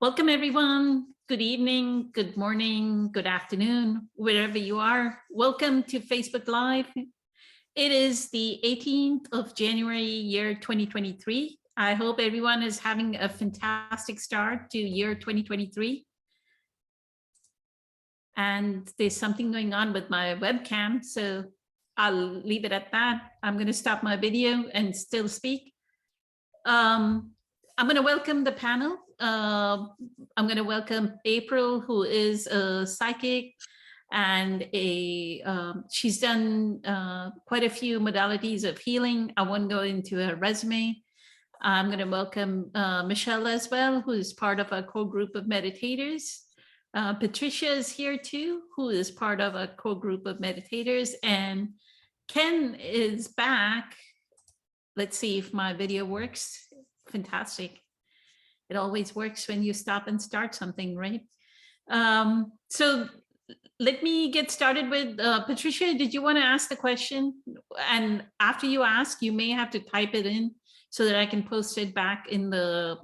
Welcome, everyone. Good evening, good morning, good afternoon, wherever you are. Welcome to Facebook Live. It is the 18th of January, year 2023. I hope everyone is having a fantastic start to year 2023. And there's something going on with my webcam, so I'll leave it at that. I'm going to stop my video and still speak. I'm going to welcome the panel. I'm going to welcome April, who is a psychic and she's done quite a few modalities of healing. I won't go into her resume. I'm going to welcome Michelle as well, who is part of a core group of meditators. Patricia is here too, who is part of a core group of meditators, and Ken is back. Let's see if my video works. Fantastic. It always works when you stop and start something, right? So let me get started with Patricia. Did you want to ask the question? And after you ask, you may have to type it in so that I can post it back in the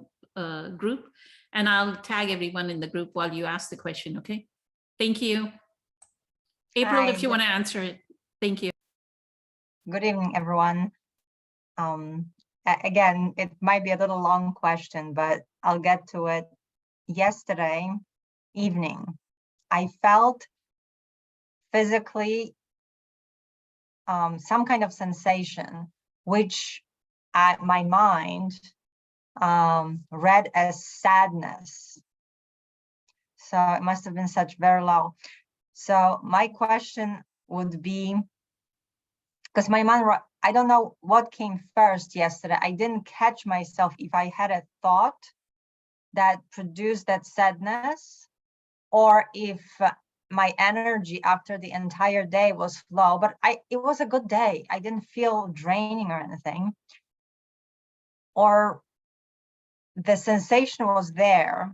group, and I'll tag everyone in the group while you ask the question. Okay. Thank you. April, Hi, if you want to answer it. Thank you. good evening, everyone. Again, it might be a little long question, but I'll get to it. Yesterday evening, I felt physically some kind of sensation, which my mind read as sadness. So it must have been such very low. So my question would be, because my mind, I don't know what came first yesterday. I didn't catch myself if I had a thought that produced that sadness, or if my energy after the entire day was low. But it was a good day. I didn't feel draining or anything. Or the sensation was there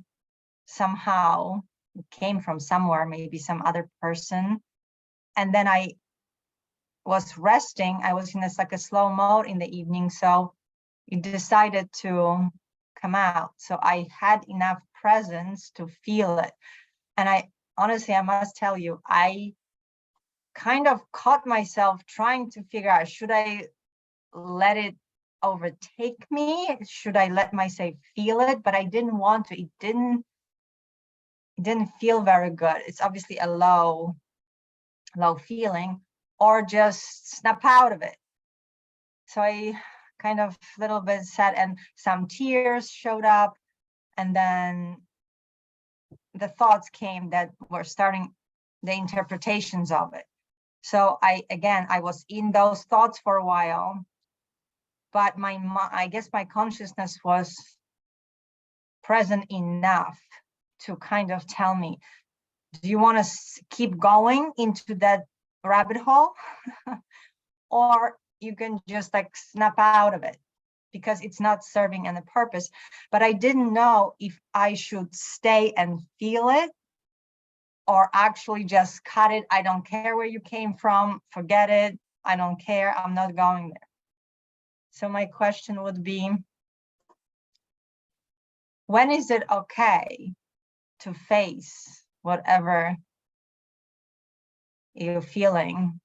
somehow. It came from somewhere, maybe some other person. And then I was resting. I was in like a slow mode in the evening, so it decided to come out. So I had enough presence to feel it. And I honestly, I must tell you, I kind of caught myself trying to figure out, should I let it overtake me? Should I let myself feel it? But I didn't want to. It didn't feel very good. It's obviously a low feeling, or just snap out of it. So I kind of a little bit sad, and some tears showed up, and then the thoughts came that were starting the interpretations of it. So I was in those thoughts for a while, but I guess my consciousness was present enough to kind of tell me, do you want to keep going into that rabbit hole? Or you can just like snap out of it, because it's not serving any purpose. But I didn't know if I should stay and feel it, or actually just cut it. I don't care where you came from, forget it. I don't care, I'm not going there. So my question would be, when is it okay to face whatever you're feeling,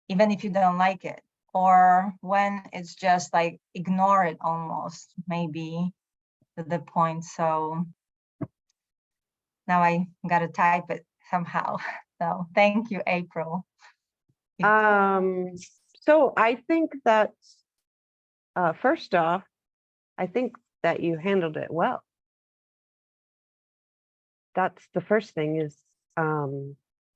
even if you don't like it? Or when it's just like ignore it almost, maybe to the point. So now I gotta type it somehow. So thank you, April. So I think that first off, I think that you handled it well. That's the first thing is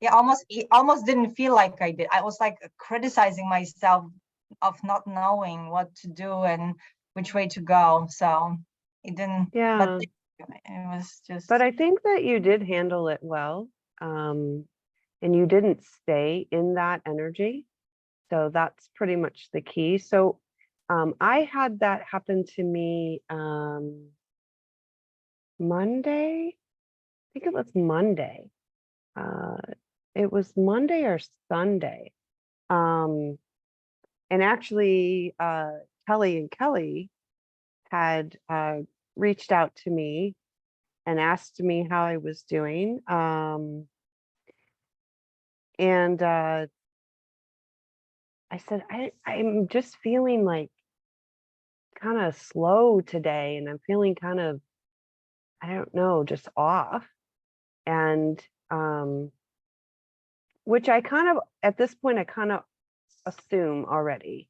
yeah, it almost didn't feel like I did. I was like criticizing myself of not knowing what to do and which way to go. So it didn't, but it was just. But I think that you did handle it well. And you didn't stay in that energy. So that's pretty much the key. So I had that happen to me Monday. I think it was Monday. It was Monday or Sunday. And actually, Kelly and Kelly had reached out to me and asked me how I was doing. And I said, I'm just feeling like kind of slow today, and I'm feeling kind of, I don't know, just off. And which I kind of, at this point, I kind of assume already.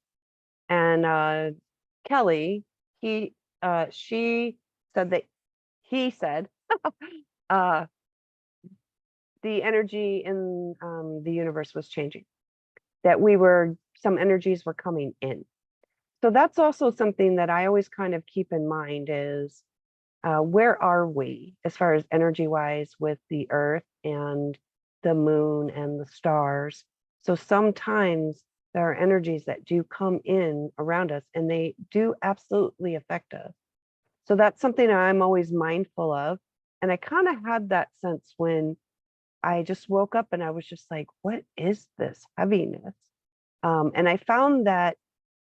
And Kelly, she said that he said the energy in the universe was changing, that some energies were coming in. So that's also something that I always kind of keep in mind is where are we as far as energy wise with the earth and the moon and the stars. So sometimes there are energies that do come in around us and they do absolutely affect us. So that's something I'm always mindful of. And I kind of had that sense when I just woke up and I was just like, what is this heaviness? And I found that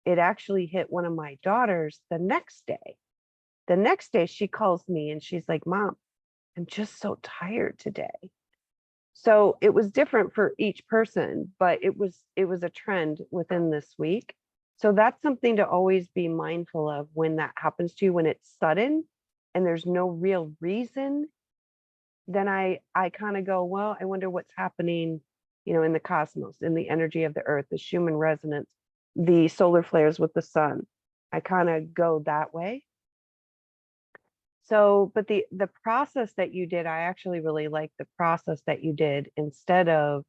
it actually hit one of my daughters the next day. The next day she calls me and she's like, Mom, I'm just so tired today. So it was different for each person, but it was a trend within this week. So that's something to always be mindful of when that happens to you, when it's sudden and there's no real reason. Then I kind of go, well, I wonder what's happening, in the cosmos, in the energy of the earth, the Schumann resonance, the solar flares with the sun. I kind of go that way. So, but the process that you did, I actually really like the process that you did. Instead of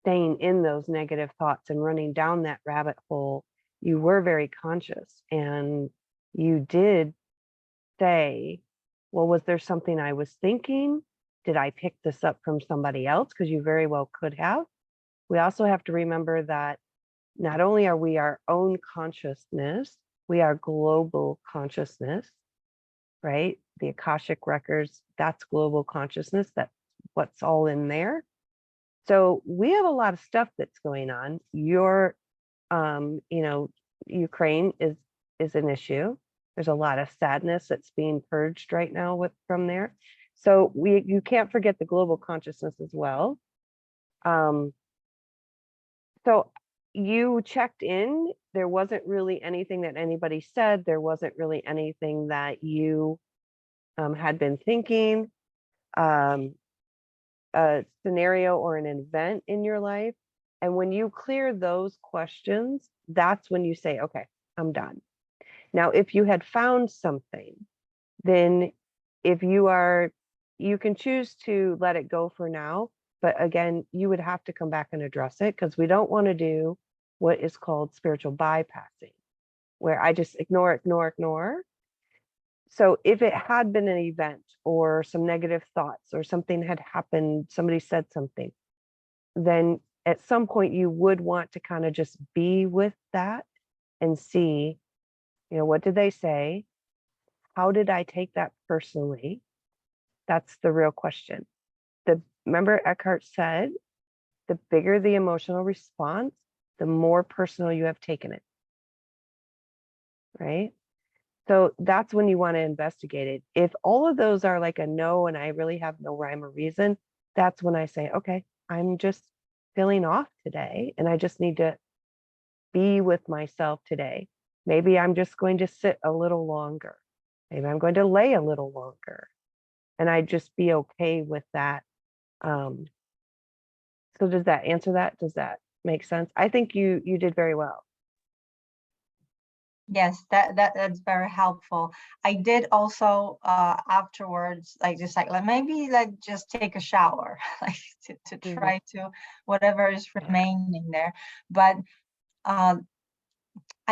staying in those negative thoughts and running down that rabbit hole, you were very conscious and you did say, well, was there something I was thinking? Did I pick this up from somebody else? Because you very well could have. We also have to remember that not only are we our own consciousness, we are global consciousness, right? The Akashic records, that's global consciousness. That's what's all in there. So we have a lot of stuff that's going on. Ukraine is an issue. There's a lot of sadness that's being purged right now from there. So you can't forget the global consciousness as well. So you checked in. There wasn't really anything that anybody said. There wasn't really anything that you had been thinking, a scenario or an event in your life. And when you clear those questions, that's when you say, okay, I'm done. Now, if you had found something, then you can choose to let it go for now. But again, you would have to come back and address it because we don't want to do what is called spiritual bypassing, where I just ignore. So if it had been an event or some negative thoughts or something had happened, somebody said something, then at some point you would want to kind of just be with that and see, what did they say? How did I take that personally? That's the real question. Remember Eckhart said, the bigger the emotional response, the more personal you have taken it. Right? So that's when you want to investigate it. If all of those are like a no, and I really have no rhyme or reason, that's when I say, okay, I'm just feeling off today and I just need to be with myself today. Maybe I'm just going to sit a little longer. Maybe I'm going to lay a little longer. And I just be okay with that. So does that answer that? Does that make sense? I think you did very well. Yes, that's very helpful. I did also afterwards, maybe just take a shower, like to try to whatever is remaining there. But I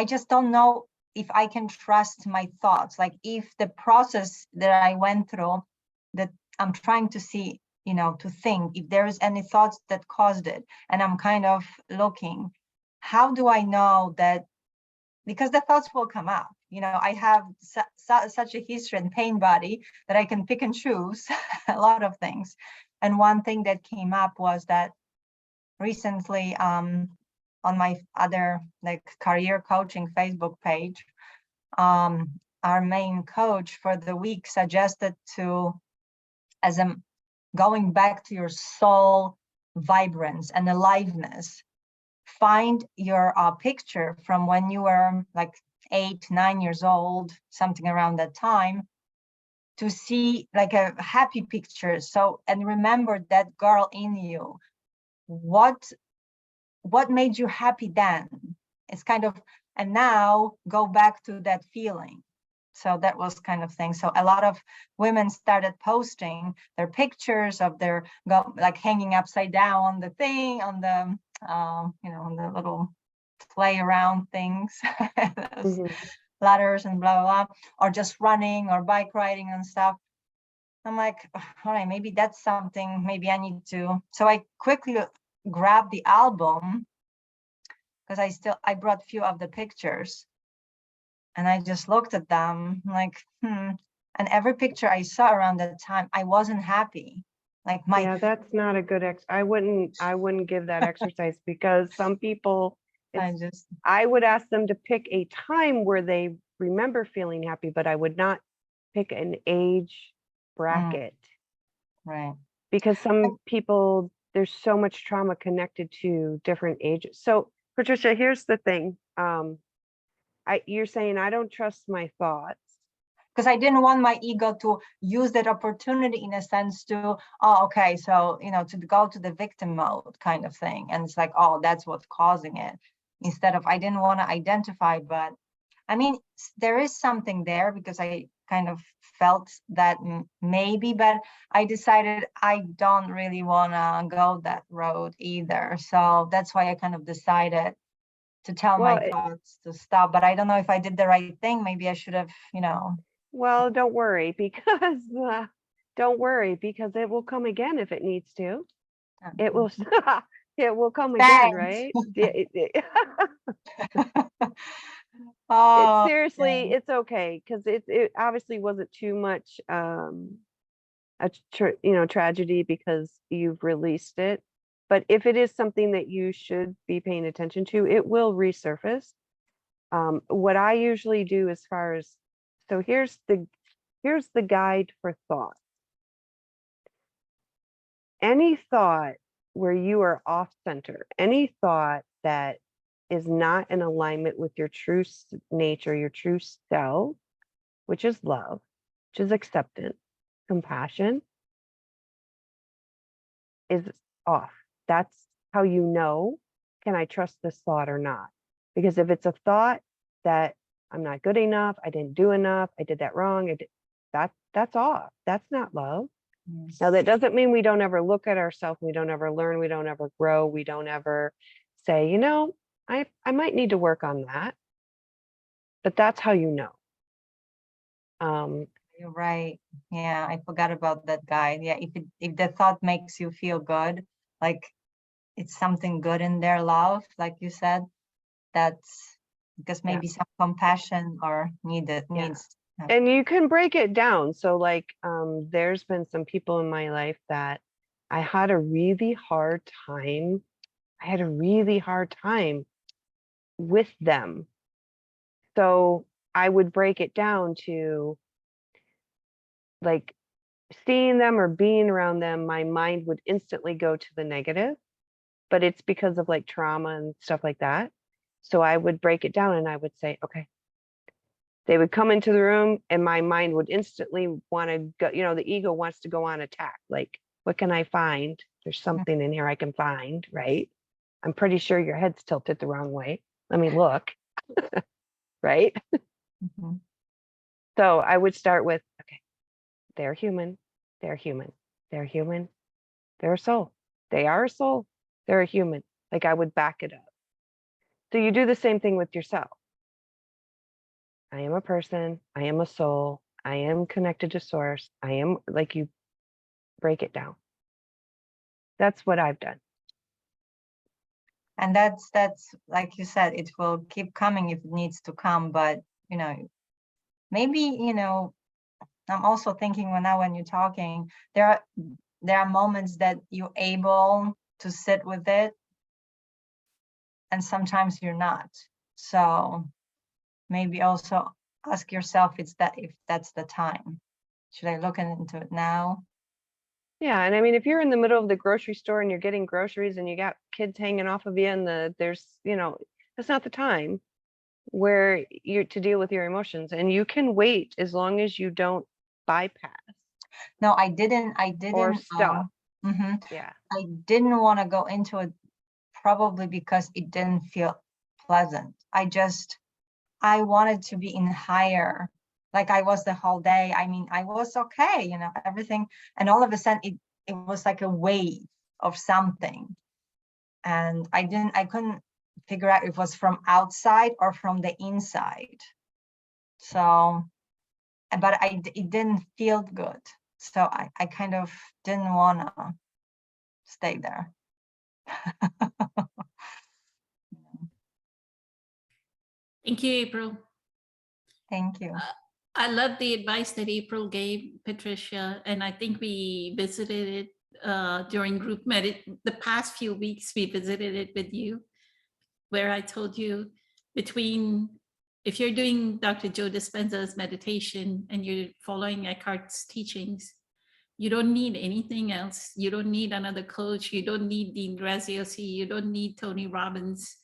just don't know if I can trust my thoughts. Like if the process that I went through, that I'm trying to see, to think if there is any thoughts that caused it, and I'm kind of looking, how do I know that? Because the thoughts will come up. I have such a history and pain body that I can pick and choose a lot of things. And one thing that came up was that recently on my other career coaching Facebook page, our main coach for the week suggested to as a going back to your soul vibrance and aliveness. Find your picture from when you were like 8, 9 years old, something around that time, to see like a happy picture. So, and remember that girl in you. What made you happy then? It's kind of, and now go back to that feeling. So that was kind of thing. So a lot of women started posting their pictures of their like hanging upside down on the thing, on the on the little play around things, ladders and blah, blah, blah, or just running or bike riding and stuff. I'm like, all right, maybe that's something, maybe I need to. So I quickly grabbed the album, because I brought few of the pictures, and I just looked at them like, and every picture I saw around that time, I wasn't happy. Like yeah, that's not a good I wouldn't give that exercise, because some people, I would ask them to pick a time where they remember feeling happy, but I would not pick an age bracket. Right. Because some people, there's so much trauma connected to different ages. So Patricia, here's the thing. You're saying I don't trust my thoughts. Because I didn't want my ego to use that opportunity in a sense to, oh, okay, so, to go to the victim mode kind of thing. And it's like, oh, that's what's causing it. Instead of, I didn't want to identify, but I mean, there is something there, because I kind of felt that maybe, but I decided I don't really want to go that road either. So that's why I kind of decided to tell my thoughts to stop. But I don't know if I did the right thing. Maybe I should have, Well, don't worry, because it will come again if it needs to. It will it will come again, right? Oh, seriously, it's okay, because it obviously wasn't too much tragedy, because you've released it. But if it is something that you should be paying attention to, it will resurface. What I usually do, as far as, so here's the guide for thought. Any thought where you are off center, any thought that is not in alignment with your true nature, your true self, which is love, which is acceptance, compassion, is off. That's how you know, can I trust this thought or not? Because if it's a thought that I'm not good enough, I didn't do enough, I did that wrong, that's off. That's not love. Now, that doesn't mean we don't ever look at ourselves, we don't ever learn, we don't ever grow, we don't ever say, I might need to work on that. But that's how you know. You're right. Yeah, I forgot about that guide. Yeah, if the thought makes you feel good, like it's something good in their love, like you said, that's because maybe some compassion or needs. And you can break it down. So like, there's been some people in my life that I had a really hard time. With them. So I would break it down to, like, seeing them or being around them, my mind would instantly go to the negative, but it's because of like trauma and stuff like that. So I would break it down and I would say, okay. They would come into the room and my mind would instantly want to go, the ego wants to go on attack. Like, what can I find? There's something in here I can find, right? I'm pretty sure your head's tilted the wrong way. Let me look. Right? Mm-hmm. So I would start with, okay, they're human. They're human. They're human. They're a soul. They are a soul. They're a human. Like, I would back it up. So you do the same thing with yourself. I am a person. I am a soul. I am connected to source. I am, like, you break it down. That's what I've done. And that's like you said, it will keep coming if it needs to come. But maybe I'm also thinking when you're talking, there are moments that you're able to sit with it, and sometimes you're not. So maybe also ask yourself if that's the time. Should I look into it now? Yeah, and I mean, if you're in the middle of the grocery store and you're getting groceries and you got kids hanging off of you and there's, that's not the time where you're to deal with your emotions, and you can wait as long as you don't bypass No, I didn't, or stop. mhm. Yeah. I didn't want to go into it probably because it didn't feel pleasant. I wanted to be in higher, like I was the whole day. I mean, I was okay, everything. And all of a sudden it was like a wave of something. And I couldn't figure out if it was from outside or from the inside. So, but it didn't feel good. So I kind of didn't want to stay there. Thank you, April. Thank you. I love the advice that April gave, Patricia, and I think we visited it during group the past few weeks. We visited it with you, where I told you if you're doing Dr. Joe Dispenza's meditation and you're following Eckhart's teachings, you don't need anything else. You don't need another coach. You don't need Dean Graziosi. You don't need Tony Robbins.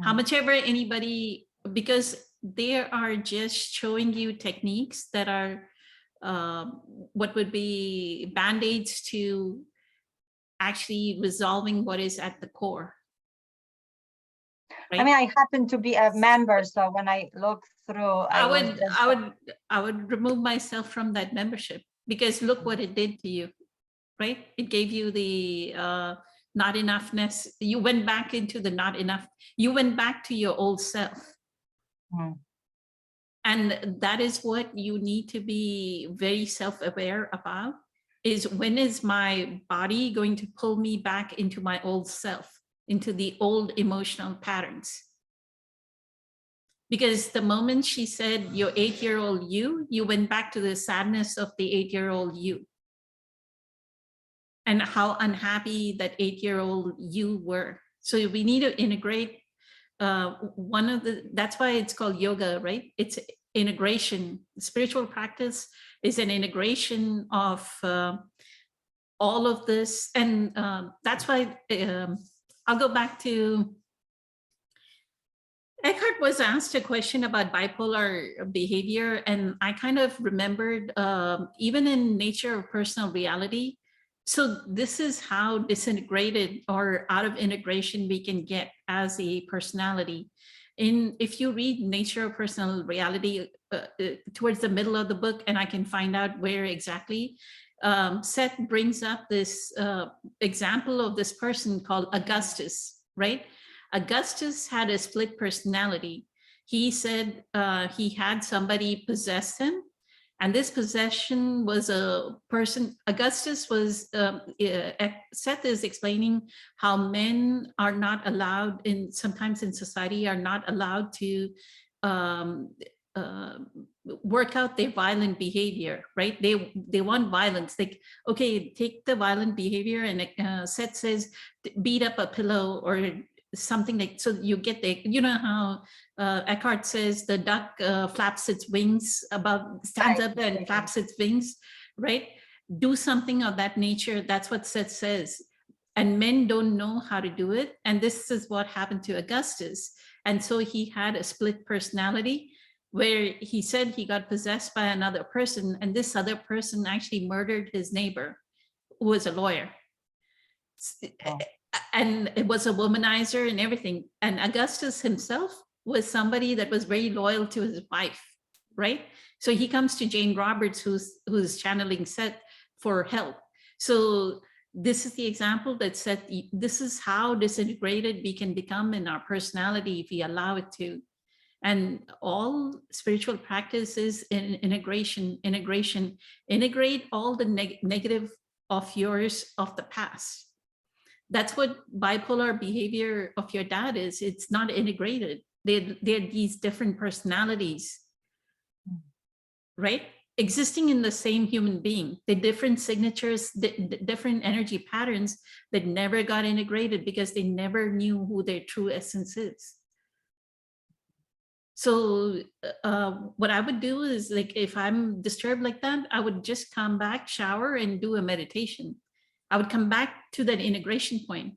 How much ever anybody, because they are just showing you techniques that are what would be band-aids to actually resolving what is at the core. Right? I mean, I happen to be a member, so when I look through, I would remove myself from that membership, because look what it did to you, right? It gave you the not enoughness. You went back into the not enough. You went back to your old self. And that is what you need to be very self-aware about, is when is my body going to pull me back into my old self, into the old emotional patterns. Because the moment she said your 8-year-old you went back to the sadness of the 8-year-old you. And how unhappy that 8-year-old you were. So we need to integrate that's why it's called yoga, right? It's integration. Spiritual practice is an integration of all of this. And that's why I'll go back to Eckhart was asked a question about bipolar behavior, and I kind of remembered even in Nature of Personal Reality. So this is how disintegrated or out of integration we can get as a personality. If you read Nature of Personal Reality towards the middle of the book, and I can find out where exactly, Seth brings up this example of this person called Augustus, right? Augustus had a split personality. He said he had somebody possess him, and this possession was a person. Augustus was, Seth is explaining how men are not allowed sometimes in society are not allowed to work out their violent behavior, right? They want violence. Okay, take the violent behavior, and Seth says, beat up a pillow or something like, so you get how Eckhart says the duck flaps its wings stands up and flaps its wings, right? Do something of that nature. That's what Seth says. And men don't know how to do it. And this is what happened to Augustus. And so he had a split personality where he said he got possessed by another person, and this other person actually murdered his neighbor, who was a lawyer. Oh. And it was a womanizer and everything. And Augustus himself was somebody that was very loyal to his wife, right? So he comes to Jane Roberts, who's channeling Seth for help. So this is the example that said, this is how disintegrated we can become in our personality if we allow it to. And all spiritual practices in integration, integrate all the negative of yours of the past. That's what bipolar behavior of your dad is. It's not integrated. They're these different personalities, right? Existing in the same human being, the different signatures, the different energy patterns that never got integrated because they never knew who their true essence is. So what I would do is, like, if I'm disturbed like that, I would just come back, shower, and do a meditation. I would come back to that integration point.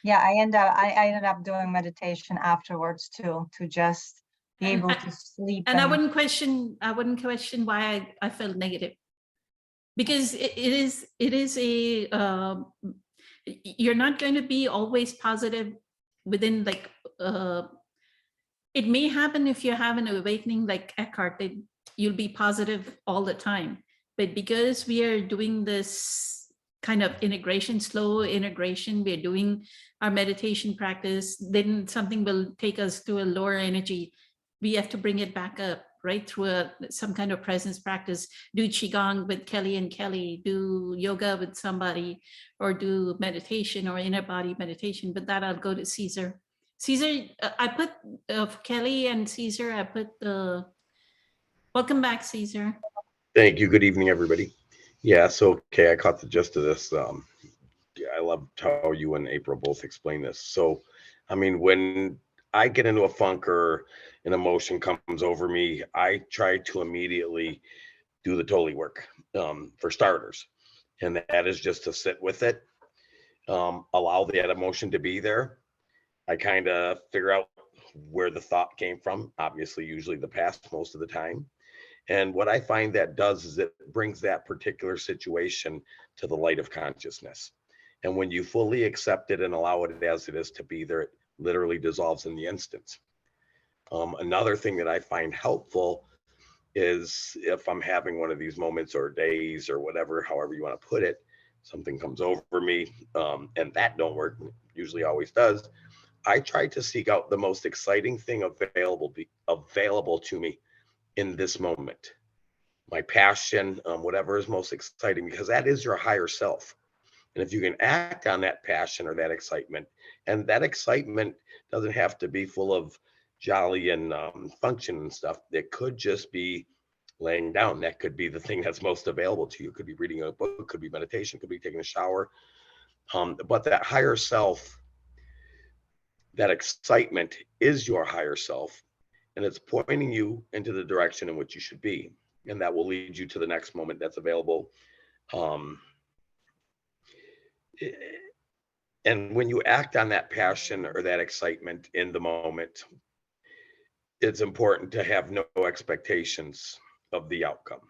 Yeah, I ended up doing meditation afterwards too, to just be And able to sleep. And I wouldn't question why I felt negative, because it is a you're not going to be always positive within like it may happen if you have an awakening like Eckhart, that you'll be positive all the time. But because we are doing this kind of integration, slow integration, we're doing our meditation practice, then something will take us to a lower energy. We have to bring it back up, right? Through some kind of presence practice, do Qigong with Kelly and Kelly, do yoga with somebody, or do meditation or inner body meditation. But that I'll go to Caesar. Caesar, I put Kelly and Caesar, I put the, welcome back, Caesar. Thank you. Good evening, everybody. Yeah, so, okay, I caught the gist of this. Yeah, I loved how you and April both explained this. So, I mean, when I get into a funk or an emotion comes over me, I try to immediately do the Totally work, for starters. And that is just to sit with it, allow that emotion to be there. I kind of figure out where the thought came from, obviously, usually the past most of the time. And what I find that does is it brings that particular situation to the light of consciousness. And when you fully accept it and allow it as it is to be there, it literally dissolves in the instant. Another thing that I find helpful is if I'm having one of these moments or days or whatever, however you want to put it, something comes over me, and that don't work, usually always does. I try to seek out the most exciting thing available to me in this moment, my passion, whatever is most exciting, because that is your higher self. And if you can act on that passion or that excitement, and that excitement doesn't have to be full of jolly and function and stuff, it could just be laying down. That could be the thing that's most available to you. It could be reading a book, could be meditation, could be taking a shower. But that higher self, that excitement is your higher self, and it's pointing you into the direction in which you should be, and that will lead you to the next moment that's available. And when you act on that passion or that excitement in the moment, it's important to have no expectations of the outcome.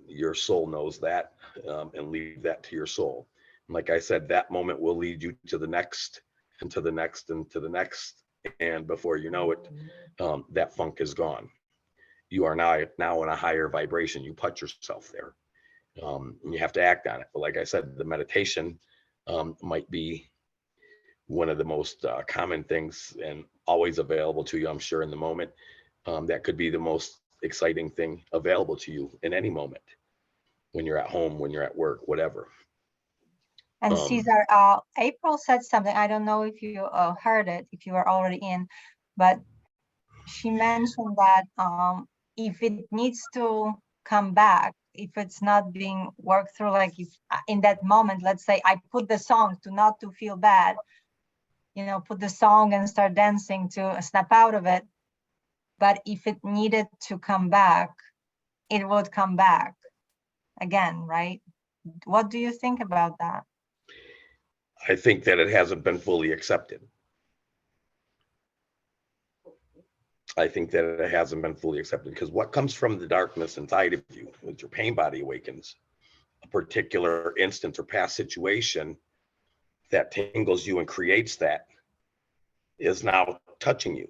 Your soul knows that, and leave that to your soul. And like I said, that moment will lead you to the next and to the next and to the next. And before you know it, that funk is gone. You are now in a higher vibration. You put yourself there. And you have to act on it. But like I said, the meditation might be one of the most common things and always available to you, I'm sure, in the moment. That could be the most exciting thing available to you in any moment, when you're at home, when you're at work, whatever. And Caesar, April said something, I don't know if you heard it, if you were already in, but she mentioned that if it needs to come back, if it's not being worked through, like if in that moment, let's say I put the song not to feel bad, put the song and start dancing to snap out of it. But if it needed to come back, it would come back again, right? What do you think about that? I think that it hasn't been fully accepted. I think that it hasn't been fully accepted, because what comes from the darkness inside of you, with your pain body awakens, a particular instance or past situation that tingles you and creates that is now touching you.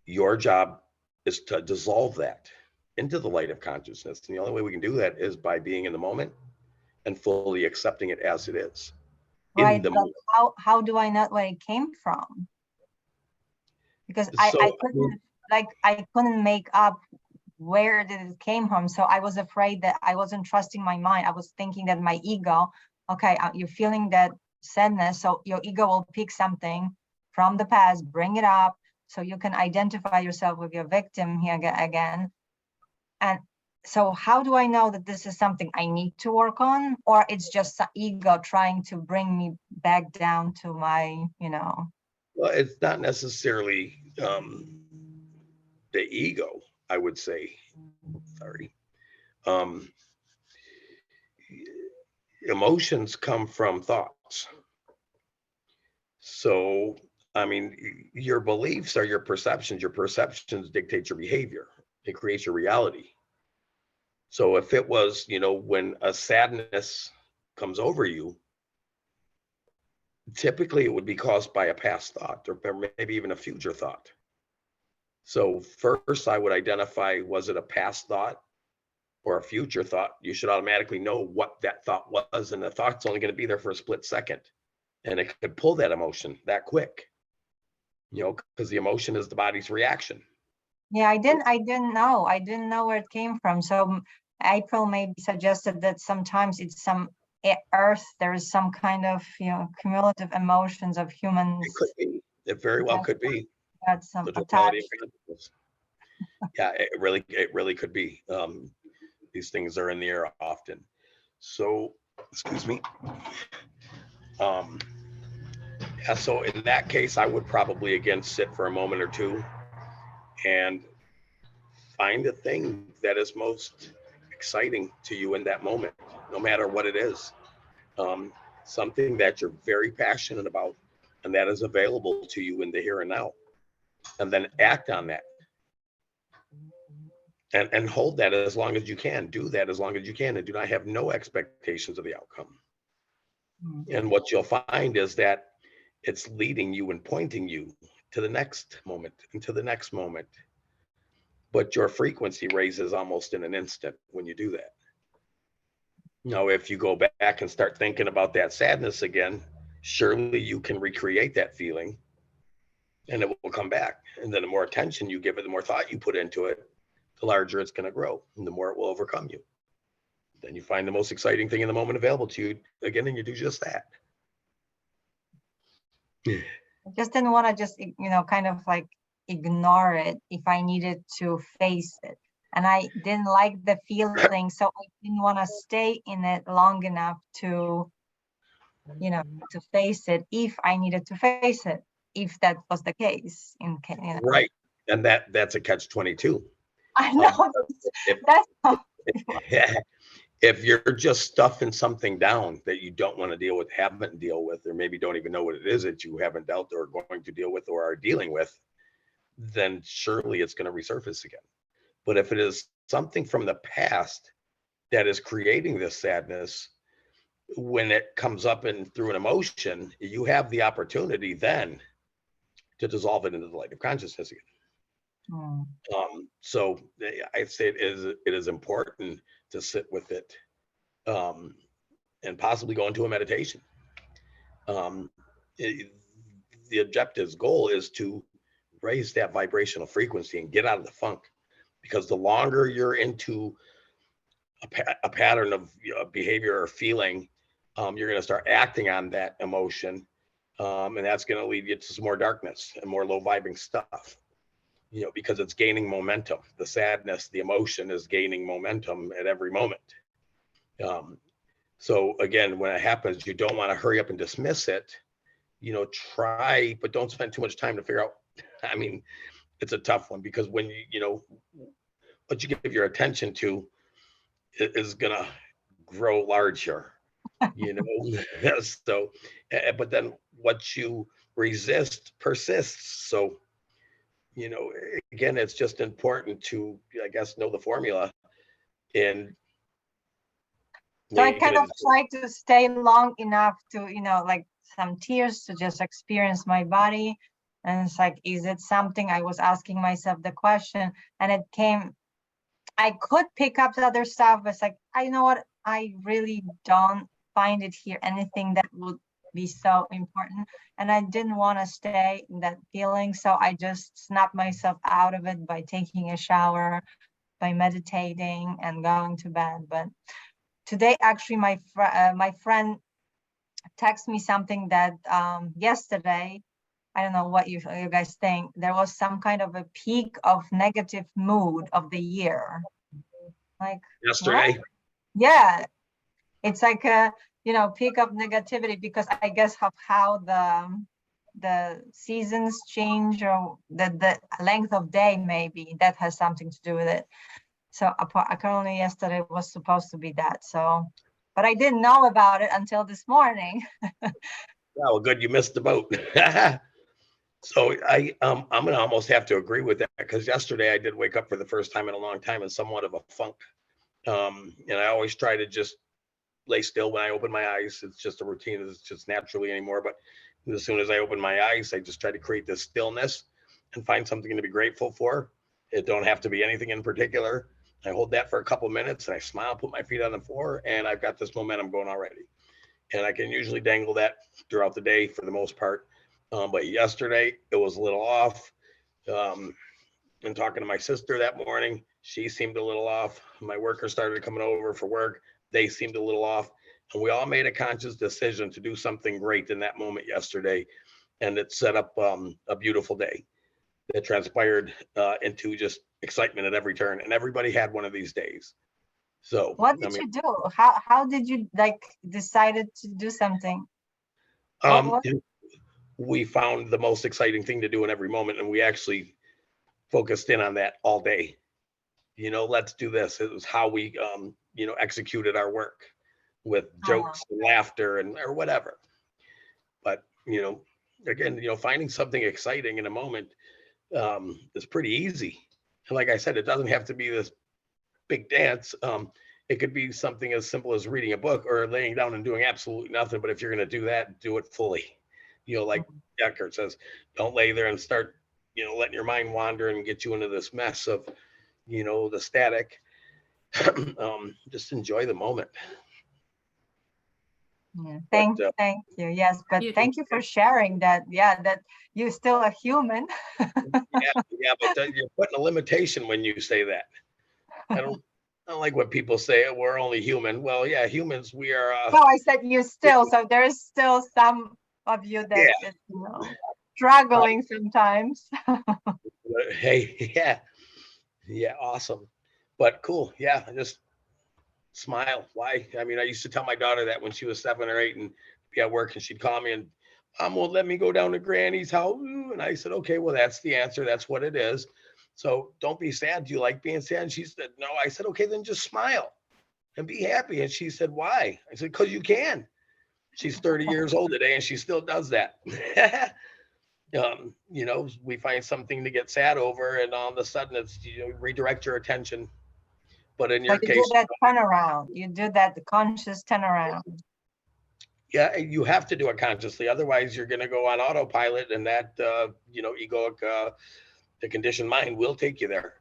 Your job is to dissolve that into the light of consciousness. And the only way we can do that is by being in the moment and fully accepting it as it is. Right, but how do I know where it came from? Because I couldn't make up where did it came from. So I was afraid that I wasn't trusting my mind. I was thinking that my ego, okay, you're feeling that sadness, so your ego will pick something from the past, bring it up, so you can identify yourself with your victim here again. And so how do I know that this is something I need to work on, or it's just ego trying to bring me back down to my, Well, it's not necessarily the ego, I would say. Sorry. emotions come from thoughts. So, I mean, your beliefs are your perceptions. Your perceptions dictate your behavior. It creates your reality. So if it was, when a sadness comes over you, typically it would be caused by a past thought or maybe even a future thought. So first I would identify, was it a past thought or a future thought? You should automatically know what that thought was, and the thought's only going to be there for a split second, and it could pull that emotion that quick, because the emotion is the body's reaction. Yeah, I didn't know where it came from. So April maybe suggested that sometimes it's some earth, there is some kind of, cumulative emotions of humans. It could be. It very well could be. Got some The totality attached. of consciousness. Yeah, it really could be. These things are in the air often. So, excuse me. Yeah, so in that case, I would probably again sit for a moment or two and find a thing that is most exciting to you in that moment, no matter what it is. Something that you're very passionate about and that is available to you in the here and now. And then act on that. And hold that as long as you can. Do that as long as you can, and do not have no expectations of the outcome. And what you'll find is that it's leading you and pointing you to the next moment and to the next moment. But your frequency raises almost in an instant when you do that. Now, if you go back and start thinking about that sadness again, surely you can recreate that feeling and it will come back. And then the more attention you give it, the more thought you put into it, the larger it's going to grow and the more it will overcome you. Then you find the most exciting thing in the moment available to you again, and you do just that. I just didn't want to just, kind of like ignore it if I needed to face it. And I didn't like the feeling, so I didn't want to stay in it long enough to, to face it if I needed to face it, if that was the case. Right. And that's a catch-22. I know. If you're just stuffing something down that you don't want to deal with, haven't dealt with, or maybe don't even know what it is that you haven't dealt or going to deal with or are dealing with, then surely it's going to resurface again. But if it is something from the past that is creating this sadness, when it comes up and through an emotion, you have the opportunity then to dissolve it into the light of consciousness again. So I'd say it is important to sit with it, and possibly go into a meditation. The objective's goal is to raise that vibrational frequency and get out of the funk, because the longer you're into a pattern of behavior or feeling, you're going to start acting on that emotion, and that's going to lead you to some more darkness and more low vibing stuff. Because it's gaining momentum. The sadness, the emotion is gaining momentum at every moment. So again, when it happens, you don't want to hurry up and dismiss it. Try, but don't spend too much time to figure out. I mean, it's a tough one, because when what you give your attention to is gonna grow larger. So, but then what you resist persists. So, again, it's just important to, I guess, know the formula. And so I kind of try to stay long enough to, like some tears to just experience my body. And it's like, is it something? I was asking myself the question, and it came, I could pick up the other stuff, but it's like, I know what, I really don't find it here, anything that would be so important, and I didn't want to stay in that feeling, so I just snapped myself out of it by taking a shower, by meditating and going to bed. But today, actually, my friend texted me something that yesterday, I don't know what you guys think, there was some kind of a peak of negative mood of the year. Like yesterday? What? Yeah, it's like a peak of negativity, because I guess of how the seasons change, or the length of day, maybe that has something to do with it. So apparently yesterday was supposed to be that. So, but I didn't know about it until this morning. Well, good, you missed the boat. So I'm gonna almost have to agree with that, because yesterday I did wake up for the first time in a long time in somewhat of a funk. And I always try to just lay still when I open my eyes. It's just a routine. It's just naturally anymore. But as soon as I open my eyes, I just try to create this stillness and find something to be grateful for. It don't have to be anything in particular. I hold that for a couple minutes and I smile, put my feet on the floor, and I've got this momentum going already. And I can usually dangle that throughout the day for the most part. But yesterday it was a little off. And talking to my sister that morning, she seemed a little off. My workers started coming over for work. They seemed a little off. And we all made a conscious decision to do something great in that moment yesterday. And it set up a beautiful day that transpired into just excitement at every turn. And everybody had one of these days. So What did you do? How did you like decided to do something? What- we found the most exciting thing to do in every moment, and we actually focused in on that all day. Let's do this. It was how we executed our work with jokes and laughter and or whatever. But again, finding something exciting in a moment is pretty easy. And like I said, it doesn't have to be this big dance. It could be something as simple as reading a book or laying down and doing absolutely nothing. But if you're going to do that, do it fully. Like Eckhart says, don't lay there and start, letting your mind wander and get you into this mess of, the static. Just enjoy the moment. Yeah, thank you. Yes, but thank you for sharing that. Yeah, that you're still a human. yeah, but you're putting a limitation when you say that. I don't like what people say. We're only human. Well, yeah, humans. We are. No, I said you still. So there is still some of you that is, struggling sometimes. Hey, yeah, awesome, but cool. Yeah, just smile. Why? I mean, I used to tell my daughter that when she was 7 or 8 and be at work, and she'd call me and Mom won't let me go down to Granny's house. And I said, okay, well, that's the answer. That's what it is. So don't be sad. Do you like being sad? And she said, no. I said, okay, then just smile and be happy. And she said, why? I said, because you can. She's 30 years old today and she still does that. We find something to get sad over, and all of a sudden it's, redirect your attention. But in your case, do that turnaround. You do that conscious turnaround. Yeah, you have to do it consciously. Otherwise, you're going to go on autopilot, and that, egoic, the conditioned mind will take you there.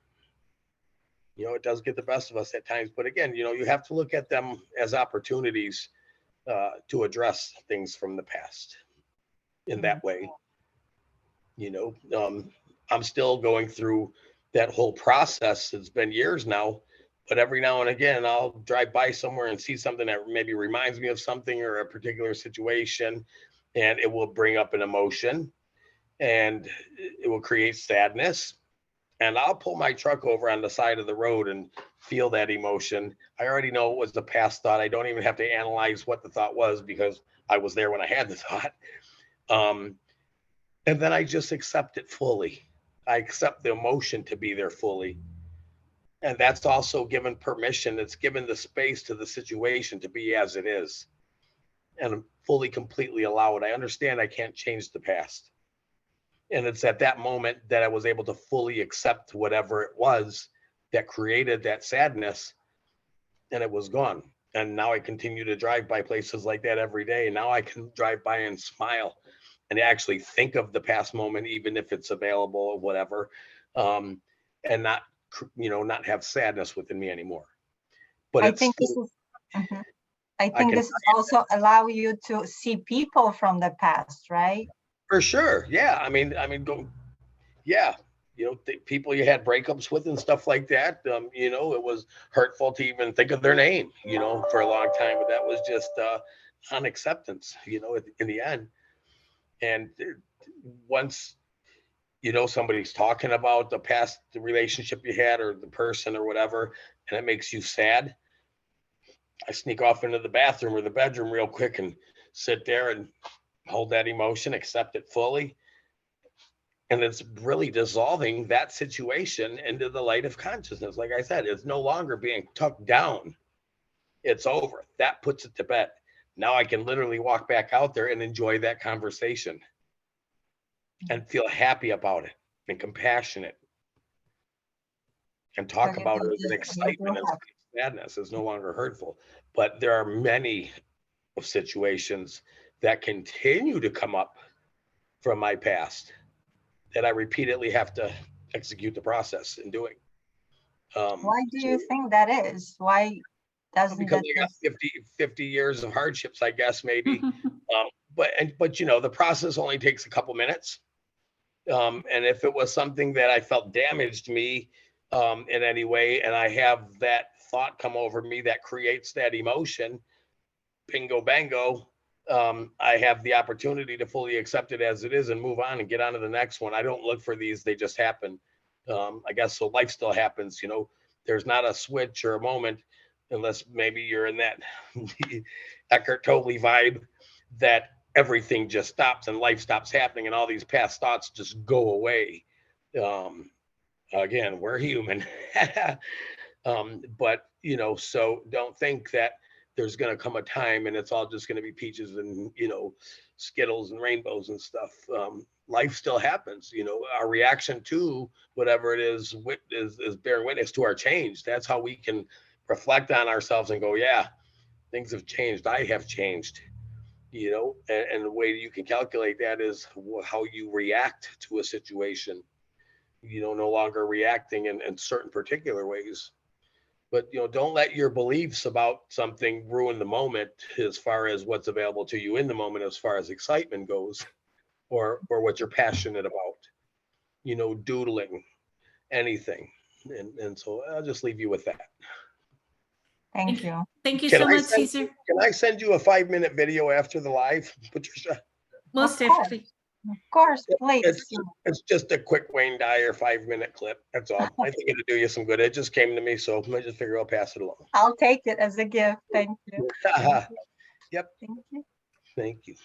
It does get the best of us at times. But again, you have to look at them as opportunities to address things from the past in that way. I'm still going through that whole process. It's been years now. But every now and again, I'll drive by somewhere and see something that maybe reminds me of something or a particular situation, and it will bring up an emotion, and it will create sadness. And I'll pull my truck over on the side of the road and feel that emotion. I already know it was the past thought. I don't even have to analyze what the thought was because I was there when I had the thought. And then I just accept it fully. I accept the emotion to be there fully. And that's also given permission. It's given the space to the situation to be as it is and fully, completely allow it. I understand I can't change the past. And it's at that moment that I was able to fully accept whatever it was that created that sadness, and it was gone. And now I continue to drive by places like that every day. And now I can drive by and smile and actually think of the past moment, even if it's available or whatever, and not have sadness within me anymore. But I think this is, I think this is also allow you to see people from the past, right? For sure. Yeah. I mean, yeah. People you had breakups with and stuff like that. It was hurtful to even think of their name, for a long time, but that was just unacceptance, in the end. And once somebody's talking about the past relationship you had or the person or whatever, and it makes you sad, I sneak off into the bathroom or the bedroom real quick and sit there and hold that emotion, accept it fully. And it's really dissolving that situation into the light of consciousness. Like I said, it's no longer being tucked down. It's over. That puts it to bed. Now I can literally walk back out there and enjoy that conversation and feel happy about it and compassionate and talk you about do it as an this, you do excitement and have- sadness. It's no longer hurtful. But there are many of situations that continue to come up from my past that I repeatedly have to execute the process in doing. Why do you think that is? Why doesn't Because that I got just 50 years of hardships, I guess, maybe. But you know, the process only takes a couple minutes. And if it was something that I felt damaged me in any way, and I have that thought come over me that creates that emotion, bingo bango, I have the opportunity to fully accept it as it is and move on and get on to the next one. I don't look for these, they just happen. I guess so life still happens, you know, there's not a switch or a moment unless maybe you're in that Eckhart Tolle vibe that everything just stops and life stops happening and all these past thoughts just go away. Again, we're human. But you know, so don't think that there's going to come a time and it's all just going to be peaches and, you know, Skittles and rainbows and stuff. Life still happens, you know, our reaction to whatever it is bearing witness to our change. That's how we can reflect on ourselves and go, yeah, things have changed. I have changed, you know, and the way you can calculate that is how you react to a situation. You know, no longer reacting in certain particular ways. But you know, don't let your beliefs about something ruin the moment as far as what's available to you in the moment, as far as excitement goes, or what you're passionate about. You know, doodling, anything, and so I'll just leave you with that. Thank you. Thank you Can so I much, send- Caesar. Can I send you a 5-minute video after the live, Patricia? Most Of course. definitely. Of course, please. It's just a quick Wayne Dyer 5-minute clip. That's all. I think it'll do you some good. It just came to me, so I just figure I'll pass it along. I'll take it as a gift. Thank you. Yep. Thank you. Thank you.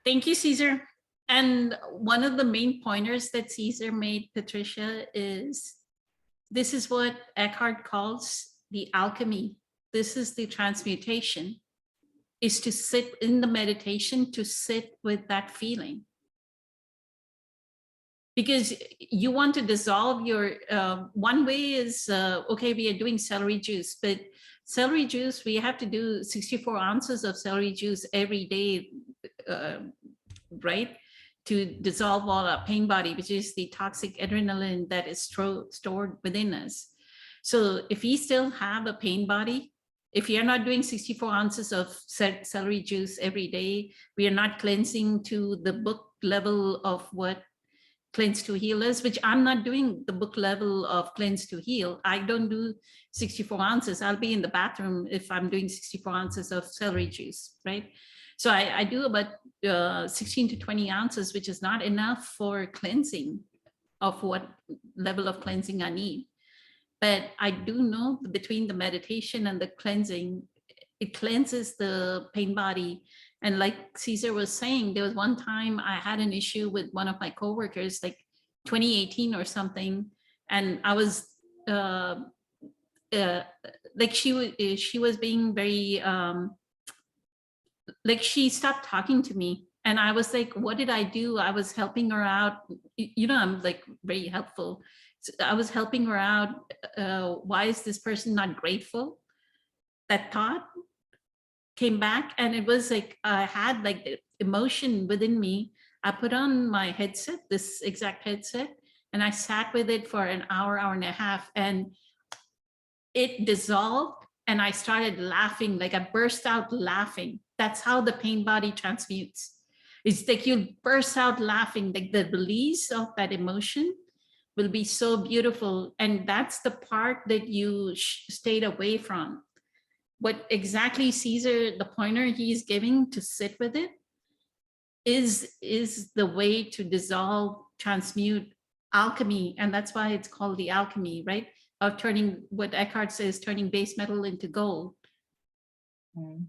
Thank you, Caesar. And one of the main pointers that Caesar made, Patricia, is this is what Eckhart calls the alchemy. This is the transmutation, is to sit in the meditation, to sit with that feeling. Because you want to dissolve your, one way is, okay, we are doing celery juice, but celery juice, we have to do 64 ounces of celery juice every day, right? To dissolve all our pain body, which is the toxic adrenaline that is stored within us. So if we still have a pain body, if you're not doing 64 ounces of celery juice every day, we are not cleansing to the book level of what Cleanse to Heal is, which I'm not doing the book level of Cleanse to Heal. I don't do 64 ounces. I'll be in the bathroom if I'm doing 64 ounces of celery juice, right? So I do about 16 to 20 ounces, which is not enough for cleansing of what level of cleansing I need. But I do know between the meditation and the cleansing, it cleanses the pain body. And like Caesar was saying, there was one time I had an issue with one of my coworkers, like 2018 or something. And I was like, she was being very, like she stopped talking to me. And I was like, what did I do? I was helping her out. You know, I'm like very helpful. So I was helping her out. Why is this person not grateful? That thought came back, and it was like I had like the emotion within me. I put on my headset, this exact headset, and I sat with it for an hour, hour and a half, and it dissolved. And I started laughing, like I burst out laughing. That's how the pain body transmutes. It's like you burst out laughing, like the release of that emotion will be so beautiful. And that's the part that you stayed away from. What exactly Caesar, the pointer he's giving to sit with it, is the way to dissolve, transmute, alchemy. And that's why it's called the alchemy, right? Of turning, what Eckhart says, turning base metal into gold. Mm.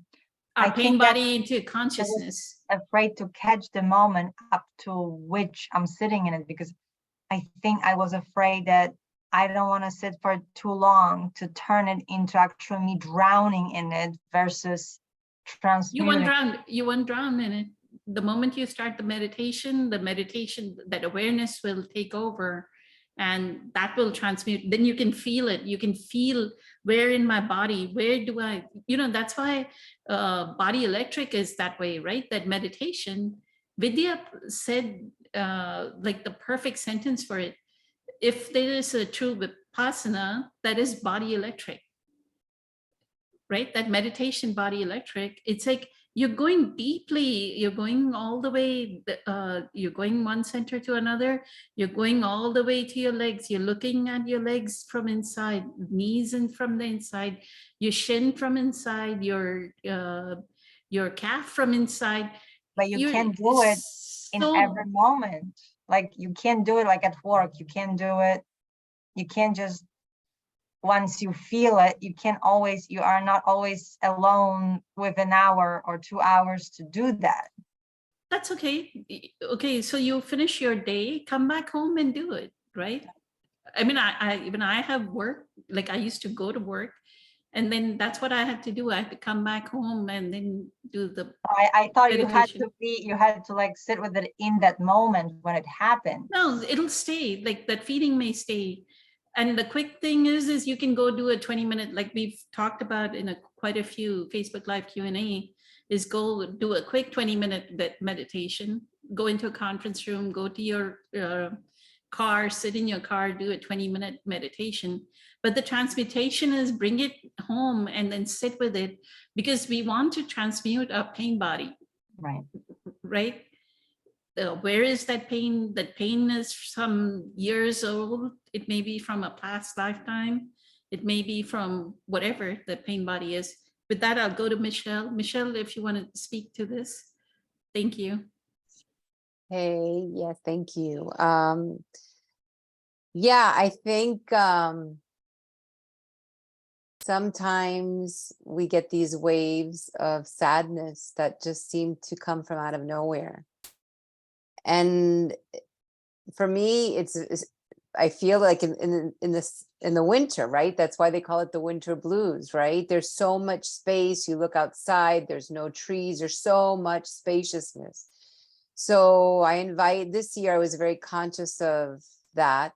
Our I pain think that- body into consciousness. Afraid to catch the moment up to which I'm sitting in it, because I think I was afraid that I don't want to sit for too long to turn it into actually me drowning in it versus You won't transmuting. drown, you won't drown in it. The moment you start the meditation, that awareness will take over, and that will transmute. Then you can feel it. You can feel where in my body, where do I, that's why Body Electric is that way, right? That meditation. Vidya said like the perfect sentence for it. If there is a true Vipassana, that is Body Electric, right? That meditation Body Electric, it's like you're going deeply, you're going all the way, you're going one center to another, you're going all the way to your legs, you're looking at your legs from inside, knees and from the inside, your shin from inside, your calf from inside. But you You're- can do it in so- every moment. Like you can't do it like at work. You can't do it. You can't just, once you feel it, you are not always alone with an hour or 2 hours to do that. That's okay. Okay, so you finish your day, come back home and do it, right? I mean, I have work, like I used to go to work, and then that's what I had to do. I had to come back home and then do the, I thought Meditation. you had to like sit with it in that moment when it happened. no, it'll stay, like that feeling may stay. And the quick thing is you can go do a 20-minute, like we've talked about in quite a few Facebook Live Q&A, is go do a quick 20-minute meditation, go into a conference room, go to your car, sit in your car, do a 20-minute meditation. But the transmutation is bring it home and then sit with it, because we want to transmute our pain body, Right. right? Where is that pain? That pain is some years old. It may be from a past lifetime. It may be from whatever the pain body is. With that, I'll go to Michelle. Michelle, if you want to speak to this. Thank you. Hey, yes, thank you. Yeah, I think sometimes we get these waves of sadness that just seem to come from out of nowhere. And for me, I feel like in the winter, right? That's why they call it the winter blues, right? There's so much space. You look outside, there's no trees, there's so much spaciousness. So this year I was very conscious of that.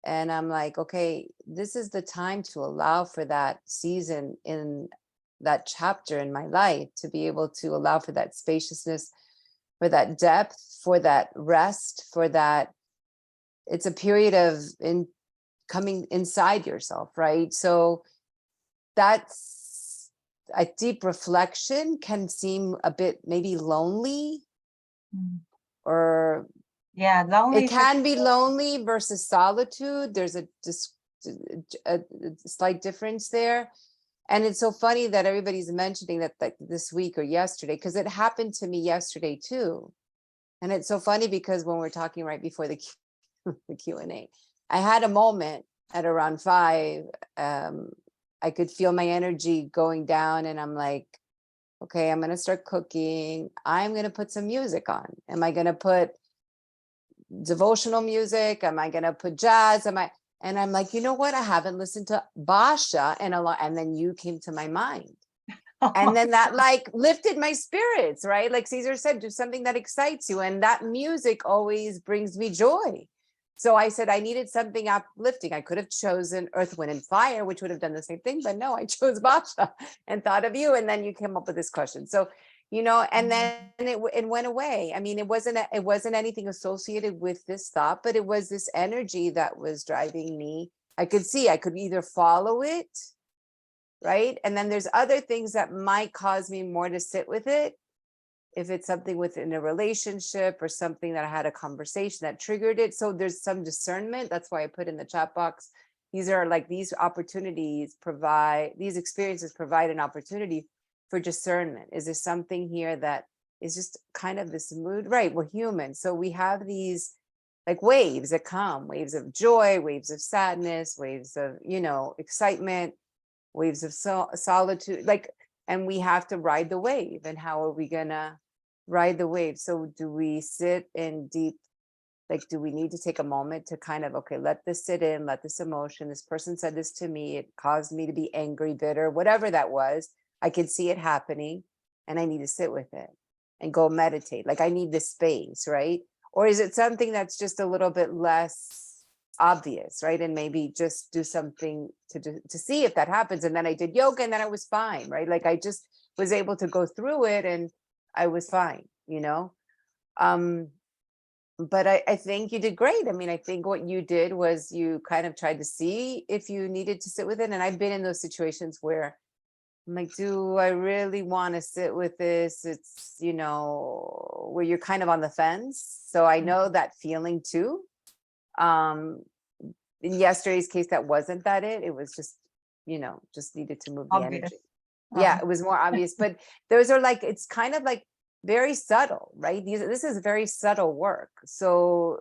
And I'm like, okay, this is the time to allow for that season in that chapter in my life, to be able to allow for that spaciousness, for that depth, for that rest, for that. It's a period of coming inside yourself, right? So that's a deep reflection, can seem a bit maybe lonely, or Yeah, lonely. it can be lonely versus solitude. There's a slight difference there. And it's so funny that everybody's mentioning that like this week or yesterday, because it happened to me yesterday too. And it's so funny because when we're talking right before the Q&A, I had a moment at around 5. I could feel my energy going down, and I'm like, okay, I'm going to start cooking. I'm going to put some music on. Am I going to put devotional music? Am I going to put jazz? And I'm like, you know what? I haven't listened to Basha in a lot. And then you came to my mind. And then that like lifted my spirits, right? Like Caesar said, do something that excites you. And that music always brings me joy. So I said I needed something uplifting. I could have chosen Earth, Wind, and Fire, which would have done the same thing. But no, I chose Basha and thought of you. And then you came up with this question. So, and then it went away. I mean, it wasn't anything associated with this thought, but it was this energy that was driving me. I could either follow it, right? And then there's other things that might cause me more to sit with it. If it's something within a relationship or something that I had a conversation that triggered it. So there's some discernment. That's why I put in the chat box. These experiences provide an opportunity for discernment. Is there something here that is just kind of this mood? Right, we're human. So we have these like waves that come, waves of joy, waves of sadness, waves of, excitement, waves of solitude, and we have to ride the wave. And how are we gonna ride the wave? So do we sit in deep Like, do we need to take a moment to kind of, okay, let this sit in, let this emotion, this person said this to me, it caused me to be angry, bitter, whatever that was. I can see it happening and I need to sit with it and go meditate. Like, I need this space, right? Or is it something that's just a little bit less obvious, right? And maybe just do something to see if that happens. And then I did yoga and then I was fine, right? Like, I just was able to go through it and I was fine, you know? But I think you did great. I mean, I think what you did was you kind of tried to see if you needed to sit with it. And I've been in those situations where I'm like, do I really want to sit with this? It's, you know, where you're kind of on the fence. So I know that feeling too. In yesterday's case, that wasn't that it. It was just, you know, just needed to move the Obvious. energy. Yeah, it was more obvious. But those are like, it's kind of like very subtle, right? This is very subtle work. So,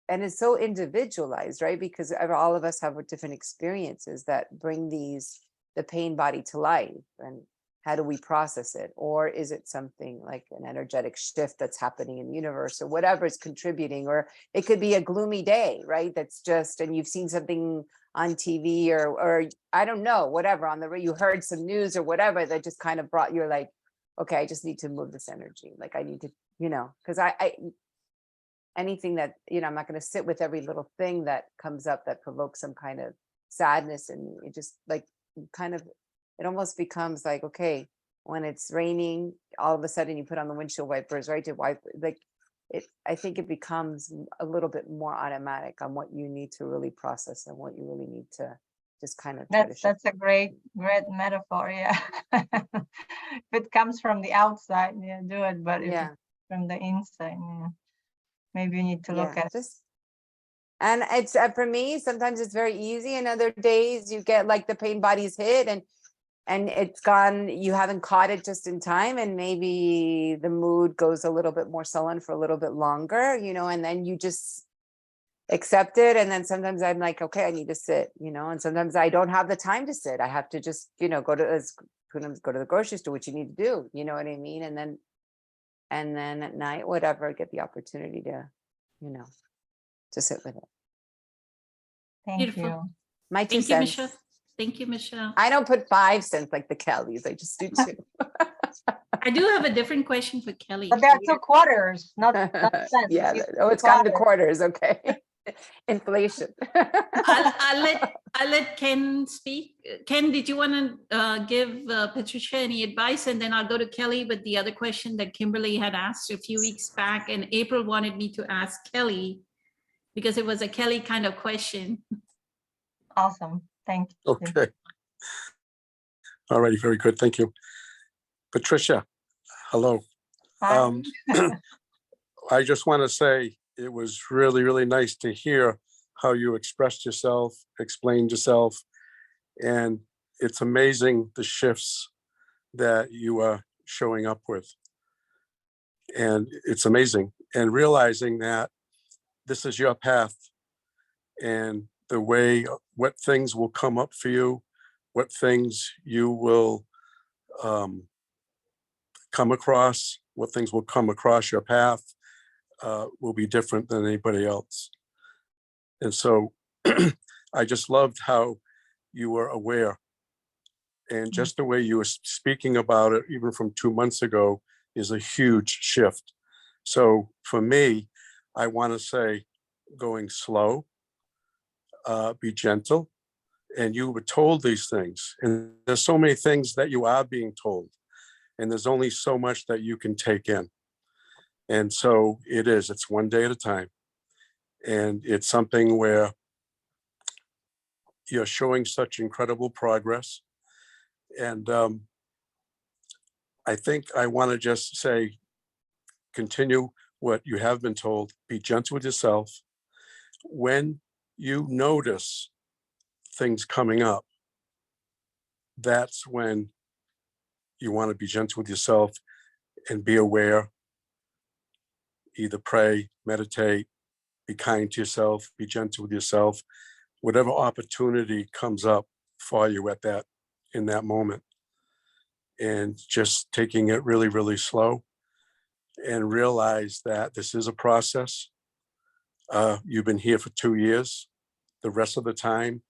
and it's so individualized, right? Because all of us have different experiences that bring the pain body to life. And how do we process it? Or is it something like an energetic shift that's happening in the universe or whatever is contributing? Or it could be a gloomy day, right? That's just, and you've seen something on TV or I don't know, whatever, on the, you heard some news or whatever that just kind of brought, you're like, okay, I just need to move this energy. Like, I need to, you know, because I anything that, you know, I'm not going to sit with every little thing that comes up that provokes some kind of sadness. And it just like kind of, it almost becomes like, okay, when it's raining, all of a sudden you put on the windshield wipers, right? To wipe, like it, I think it becomes a little bit more automatic on what you need to really process and what you really need to just kind of try to shift. That's a great metaphor. Yeah. If it comes from the outside, yeah, do it. But if Yeah. it's from the inside, yeah, maybe you need to look Yeah, at just, and it's for me, sometimes it's very easy, and other days you get like the pain body's hit and it's gone, you haven't caught it just in time, and maybe the mood goes a little bit more sullen for a little bit longer, you know, and then you just accept it. And then sometimes I'm like, okay, I need to sit, you know, and sometimes I don't have the time to sit. I have to just, you know, go to the grocery store, which you need to do, you know what I mean? And then at night, whatever, get the opportunity to, you know, to sit with it. Thank Beautiful. you. My 2 Thank you, cents. Michelle. Thank you, Michelle. I don't put 5 cents like the Kellys. I just do 2. I do have a different question for Kelly. But there are 2 quarters, not cents. Yeah. It's Oh, it's gone to quarters. quarters. Okay. Inflation. I'll let Ken speak. Ken, did you want to give Patricia any advice? And then I'll go to Kelly with the other question that Kimberly had asked a few weeks back. And April wanted me to ask Kelly because it was a Kelly kind of question. Awesome. Thank you. Okay. All righty, very good. Thank you. Patricia, hello. Hi. I just want to say it was really, really nice to hear how you expressed yourself, explained yourself. And it's amazing the shifts that you are showing up with. And it's amazing. And realizing that this is your path and the way, what things will come up for you, what things you will come across, what things will come across your path will be different than anybody else. And so I just loved how you were aware. And just the way you were speaking about it, even from 2 months ago, is a huge shift. So for me, I want to say going slow, be gentle. And you were told these things. And there's so many things that you are being told. And there's only so much that you can take in. And so it's one day at a time. And it's something where you're showing such incredible progress. And I think I want to just say, continue what you have been told, be gentle with yourself. When you notice things coming up, that's when you want to be gentle with yourself and be aware. Either pray, meditate, be kind to yourself, be gentle with yourself, whatever opportunity comes up for you in that moment. And just taking it really, really slow and realize that this is a process. You've been here for 2 years. The rest of the time,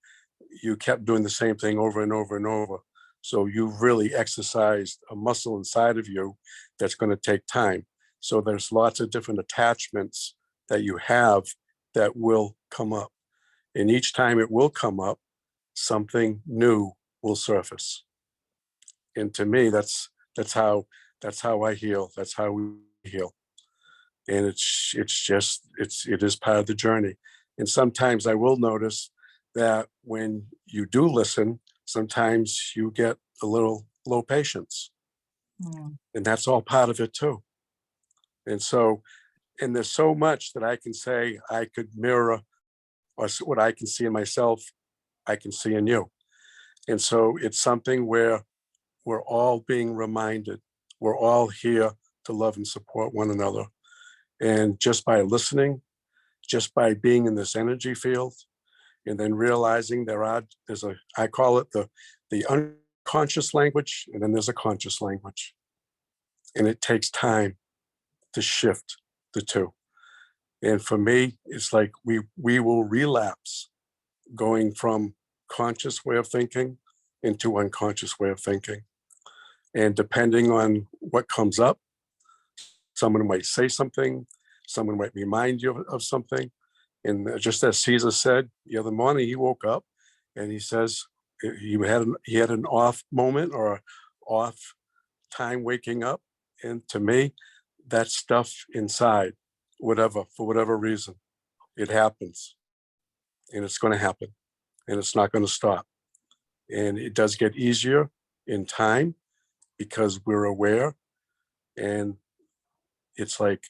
you kept doing the same thing over and over and over. So you really exercised a muscle inside of you that's going to take time. So there's lots of different attachments that you have that will come up. And each time it will come up, something new will surface. And to me, that's how I heal. That's how we heal. And it is part of the journey. And sometimes I will notice that when you do listen, sometimes you get a little low patience. Mm. And that's all part of it too. And so, and there's so much that I can say I could mirror, or what I can see in myself, I can see in you. And so it's something where we're all being reminded, we're all here to love and support one another. And just by listening, just by being in this energy field, and then realizing I call it the unconscious language, and then there's a conscious language. And it takes time to shift the two. And for me, it's like we will relapse going from conscious way of thinking into unconscious way of thinking. And depending on what comes up, someone might say something, someone might remind you of something. And just as Caesar said, the other morning he woke up and he says he had an off moment or off time waking up. And to me, that stuff inside, for whatever reason, it happens. And it's going to happen. And it's not going to stop. And it does get easier in time because we're aware. And it's like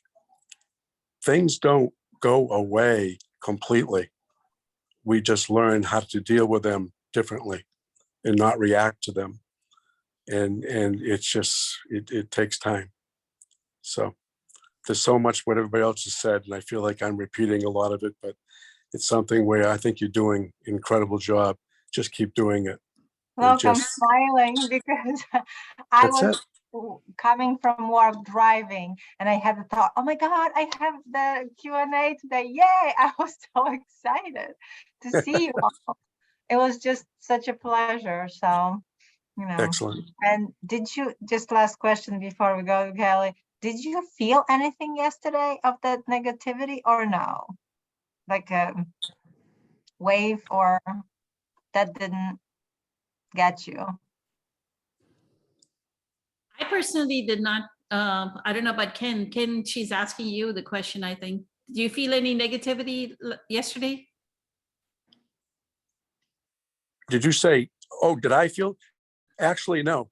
things don't go away completely. We just learn how to deal with them differently and not react to them. And it's just, it takes time. So there's so much what everybody else has said, and I feel like I'm repeating a lot of it, but it's something where I think you're doing an incredible job. Just keep doing it. Look, I'm just- smiling because I That's was it. coming from work driving and I had the thought, oh my God, I have the Q&A today. Yay! I was so excited to see you all. It was just such a pleasure. So, Excellent. And did you, just last question before we go, Kelly, did you feel anything yesterday of that negativity or no? Like a wave, or that didn't get you? I personally did not, I don't know about Ken. Ken, she's asking you the question, I think. Do you feel any negativity yesterday? Did you say, oh, did I feel? Actually, no.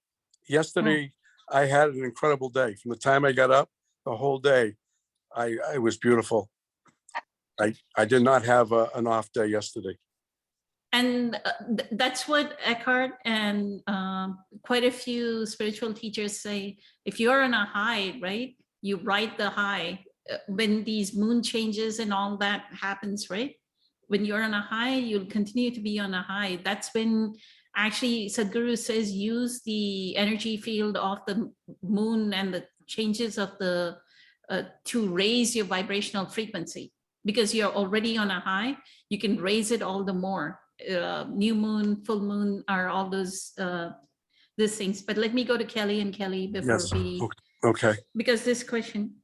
Yesterday, I had an incredible day. From the time I got up, the whole day, it was beautiful. I did not have an off day yesterday. And that's what Eckhart and quite a few spiritual teachers say. If you're on a high, right, you ride the high. When these moon changes and all that happens, right? When you're on a high, you'll continue to be on a high. That's when actually Sadhguru says use the energy field of the moon and the changes of the to raise your vibrational frequency, because you're already on a high. You can raise it all the more. New moon, full moon are all those things. But let me go to Kelly and Kelly before Yes. we, Okay. because this question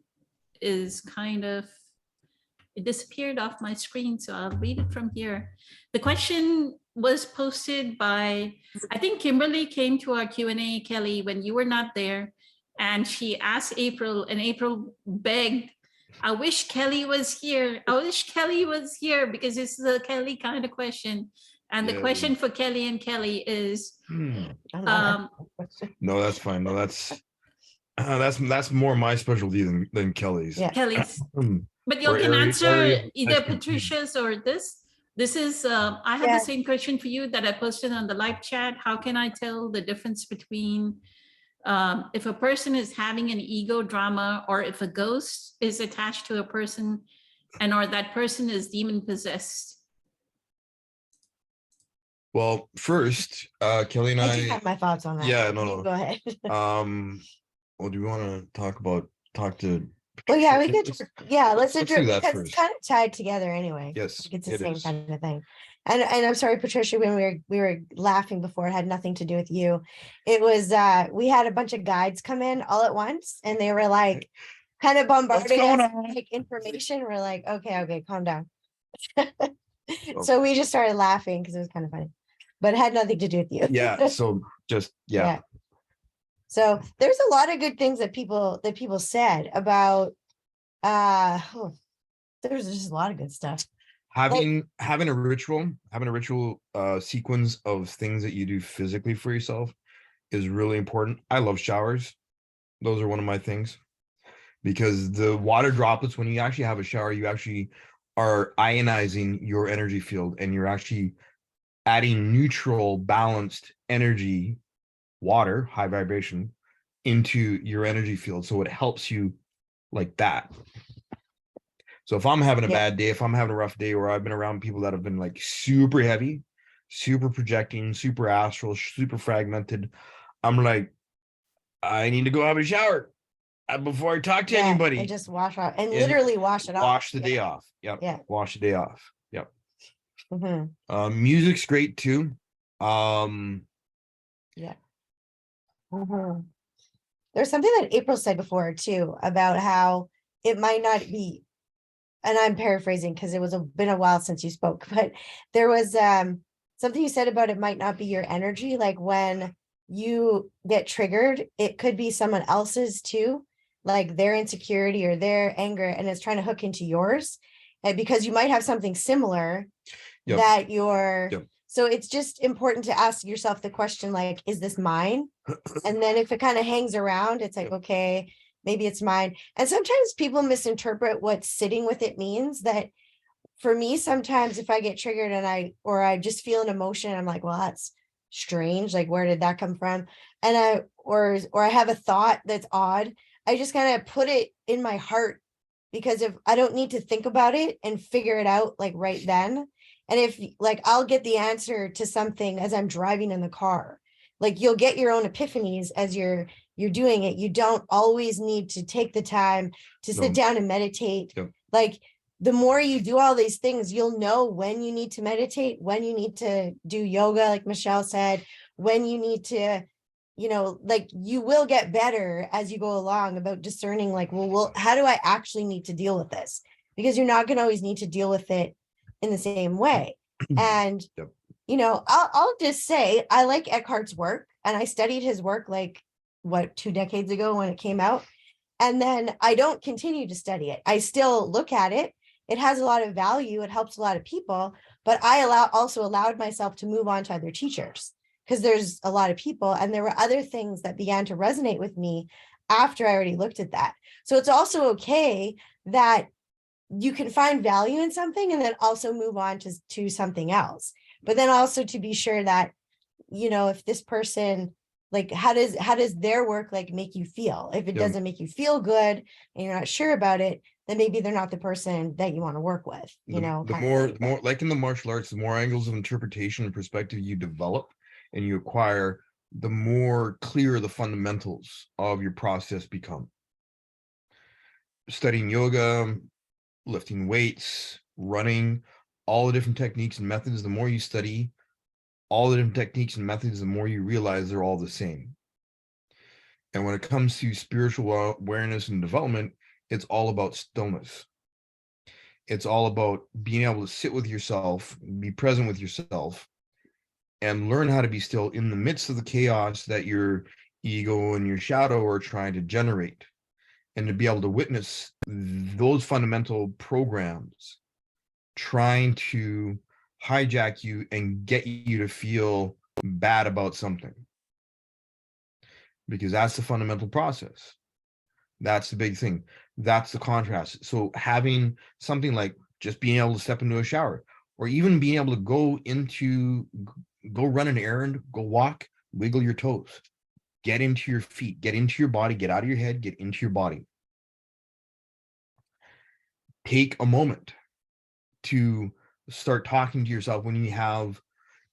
is kind of, it disappeared off my screen, so I'll read it from here. The question was posted by, I think Kimberly came to our Q&A, Kelly, when you were not there, and she asked April, and April begged, I wish Kelly was here. I wish Kelly was here, because this is a Kelly kind of question. And the Yeah. question for Kelly and Kelly is, Hmm. um, No, that's fine. No, that's more my specialty than Kelly's. Yeah. Kelly's, Hmm. but you Or can area- answer area of either expertise. Patricia's or this. This is, I have Yeah. the same question for you that I posted on the live chat. How can I tell the difference between if a person is having an ego drama, or if a ghost is attached to a person, and or that person is demon possessed? Well, first, Kelly and I do I, have my thoughts on that. Yeah, You no. Go ahead. well, do we want to talk to Well, yeah, we Let's- could, yeah, let's let's do intro that because it's first. kind of tied together anyway. Yes, Like, it's the it same is. kind of thing. And I'm sorry, Patricia, when we were laughing before, it had nothing to do with you. It was we had a bunch of guides come in all at once and they were like kind of bombarding going us on? with, like, information. We're like, okay, calm down. Oh. So we just started laughing because it was kind of funny, but it had nothing to do with you. Yeah, so just, yeah. So there's a lot of good things that people said about there's just a lot of good stuff. Having a ritual sequence of things that you do physically for yourself is really important. I love showers. Those are one of my things, because the water droplets, when you actually have a shower, you actually are ionizing your energy field, and you're actually adding neutral, balanced energy, water, high vibration, into your energy field. So it helps you like that. So if I'm having a Yeah. bad day, if I'm having a rough day, or I've been around people that have been like super heavy, super projecting, super astral, super fragmented, I'm like, I need to go have a shower before I talk to Yeah, anybody. and just wash off and And literally wash it off. Wash the Yeah. day off. Yep. Yeah. Wash the day off. Yep. Mhm. Music's great too. Mhm. There's something that April said before too about how it might not be, and I'm paraphrasing because it was been a while since you spoke, but there was something you said about it might not be your energy. Like when you get triggered, it could be someone else's too, like their insecurity or their anger, and it's trying to hook into yours. And because you might have something similar Yep. that you're Yep. so it's just important to ask yourself the question, like, is this mine? And then if it kind of hangs around, it's like, Yep. okay, maybe it's mine. And sometimes people misinterpret what sitting with it means. That for me, sometimes if I get triggered and I just feel an emotion, I'm like, well, that's strange. Like, where did that come from? And I have a thought that's odd. I just kind of put it in my heart, because if I don't need to think about it and figure it out like right then. And if like I'll get the answer to something as I'm driving in the car. Like you'll get your own epiphanies as you're doing it. You don't always need to take the time to sit No. down and meditate. Yep. Like the more you do all these things, you'll know when you need to meditate, when you need to do yoga, like Michelle said, when you need to, like you will get better as you go along about discerning, like, well, how do I actually need to deal with this? Because you're not going to always need to deal with it in the same way. And, Yep. I'll just say, I like Eckhart's work, and I studied his work like 2 decades ago when it came out. And then I don't continue to study it. I still look at it. It has a lot of value. It helps a lot of people, but I also allowed myself to move on to other teachers, because there's a lot of people, and there were other things that began to resonate with me after I already looked at that. So it's also okay that you can find value in something and then also move on to something else. But then also to be sure that, if this person, like, how does their work like make you feel? If it Yeah. doesn't make you feel good and you're not sure about it, then maybe they're not the person that you want to work with, The kind of more thing. like in the martial arts, the more angles of interpretation and perspective you develop and you acquire, the more clear the fundamentals of your process become. Studying yoga, lifting weights, running, all the different techniques and methods, the more you study all the different techniques and methods, the more you realize they're all the same. And when it comes to spiritual awareness and development, it's all about stillness. It's all about being able to sit with yourself, be present with yourself, and learn how to be still in the midst of the chaos that your ego and your shadow are trying to generate, and to be able to witness those fundamental programs trying to hijack you and get you to feel bad about something. Because that's the fundamental process. That's the big thing. That's the contrast. So having something like just being able to step into a shower, or even being able to go run an errand, go walk, wiggle your toes, get into your feet, get into your body, get out of your head, get into your body. Take a moment to start talking to yourself when you have,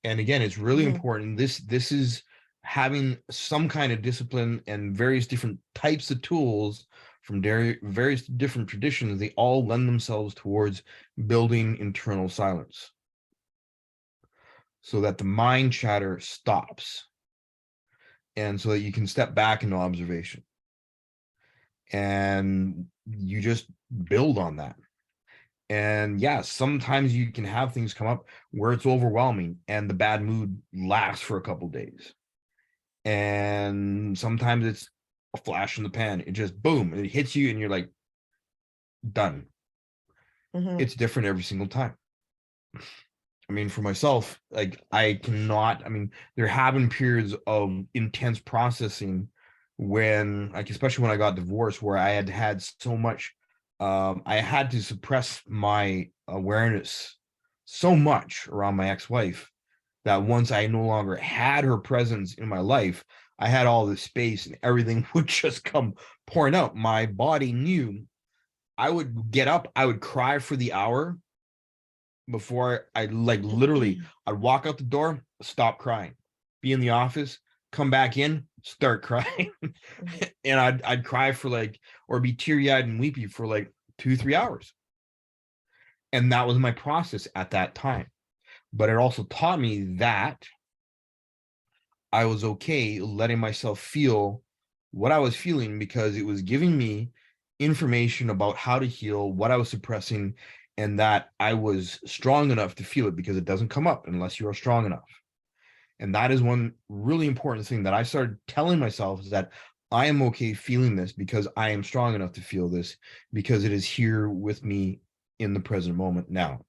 and again, it's really Mhm. important. This is having some kind of discipline and various different types of tools from various different traditions, they all lend themselves towards building internal silence so that the mind chatter stops and so that you can step back into observation and you just build on that. And yeah, sometimes you can have things come up where it's overwhelming and the bad mood lasts for a couple days. And sometimes it's a flash in the pan. It just boom, it hits you and you're like, done. Mhm. It's different every single time. I mean, for myself, like I cannot, I mean, there have been periods of intense processing when, like, especially when I got divorced, where I had so much, I had to suppress my awareness so much around my ex-wife that once I no longer had her presence in my life, I had all this space and everything would just come pouring out. My body knew. I would get up, I would cry for the hour before I like literally, I'd walk out the door, stop crying, be in the office, come back in, start crying. And I'd cry for like, or be teary-eyed and weepy for like 2-3 hours. And that was my process at that time. But it also taught me that I was okay letting myself feel what I was feeling because it was giving me information about how to heal, what I was suppressing, and that I was strong enough to feel it because it doesn't come up unless you are strong enough. And that is one really important thing that I started telling myself is that I am okay feeling this because I am strong enough to feel this because it is here with me in the present moment now.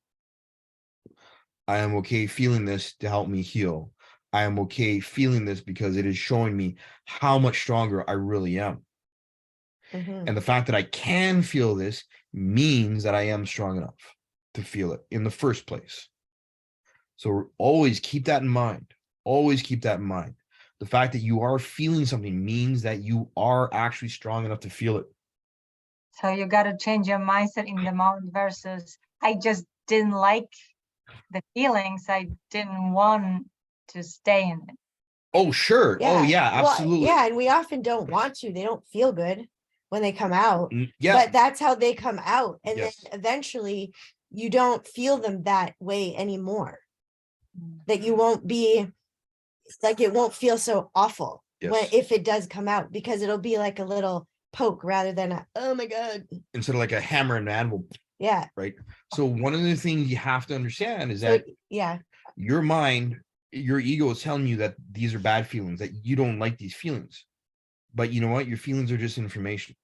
I am okay feeling this to help me heal. I am okay feeling this because it is showing me how much stronger I really am. Mhm. And the fact that I can feel this means that I am strong enough to feel it in the first place. So always keep that in mind. Always keep that in mind. The fact that you are feeling something means that you are actually strong enough to feel it. So you got to change your mindset in the moment versus I just didn't like the feelings. I didn't want to stay in it. Oh, sure. Oh, yeah, Well, absolutely. yeah, and we often don't want to. They don't feel good when they come out, Yeah. but that's how they come out. And Yes. then eventually you don't feel them that way anymore. That you won't be like, it won't feel so awful when, Yes. if it does come out, because it'll be like a little poke rather than a, oh my God. Instead of like a hammer and anvil, Yeah. right? So one of the things you have to understand is So, that yeah. your mind, your ego is telling you that these are bad feelings, that you don't like these feelings. But you know what? Your feelings are just information.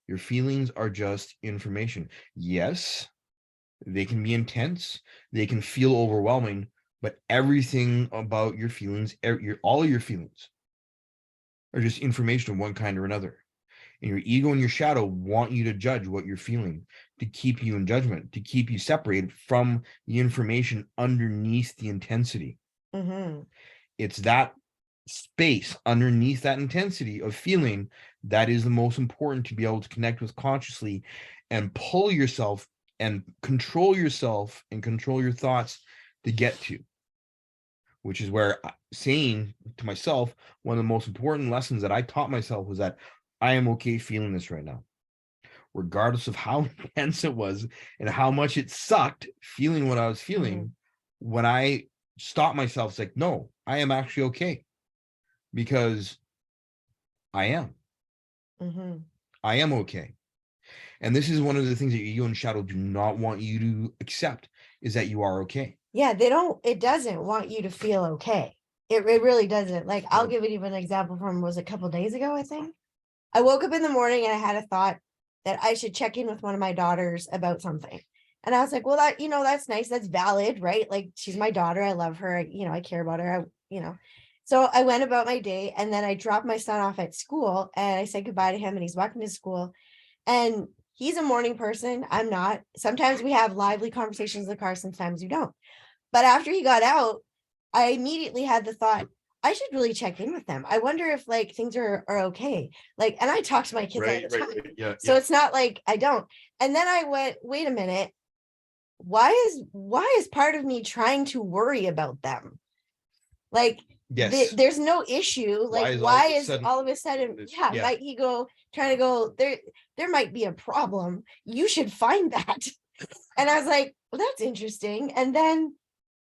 Your feelings are just information. Yes, they can be intense. They can feel overwhelming, but everything about your feelings, all of your feelings are just information of one kind or another. And your ego and your shadow want you to judge what you're feeling, to keep you in judgment, to keep you separated from the information underneath the intensity. Mm-hmm. It's that space underneath that intensity of feeling that is the most important to be able to connect with consciously and pull yourself and control your thoughts to get to, which is where saying to myself, one of the most important lessons that I taught myself was that I am okay feeling this right now, regardless of how intense it was and how much it sucked feeling what I was feeling. When I stopped myself, it's like, no, I am actually okay because I am. Mm-hmm. I am okay. And this is one of the things that ego and shadow do not want you to accept, is that you are okay. Yeah, it doesn't want you to feel okay. It really doesn't. Like, I'll No. give it even an example from, was a couple days ago, I think. I woke up in the morning and I had a thought that I should check in with one of my daughters about something. And I was like, well, that, that's nice. That's valid, right? Like, she's my daughter. I love her. I care about her. So I went about my day, and then I dropped my son off at school and I said goodbye to him, and he's walking to school, and he's a morning person. I'm not. Sometimes we have lively conversations in the car. Sometimes we don't. But after he got out, I immediately had the thought, I should really check in with them. I wonder if like things are okay. Like, and I talk to my kids all the time. Yeah. So it's not like I don't. And then I went, wait a minute. Why is part of me trying to worry about them? Like, Yes. there's no issue. Like, why is all of a sudden, this- yeah, yeah. my ego trying to go there might be a problem. You should find that. And I was like, well, that's interesting. And then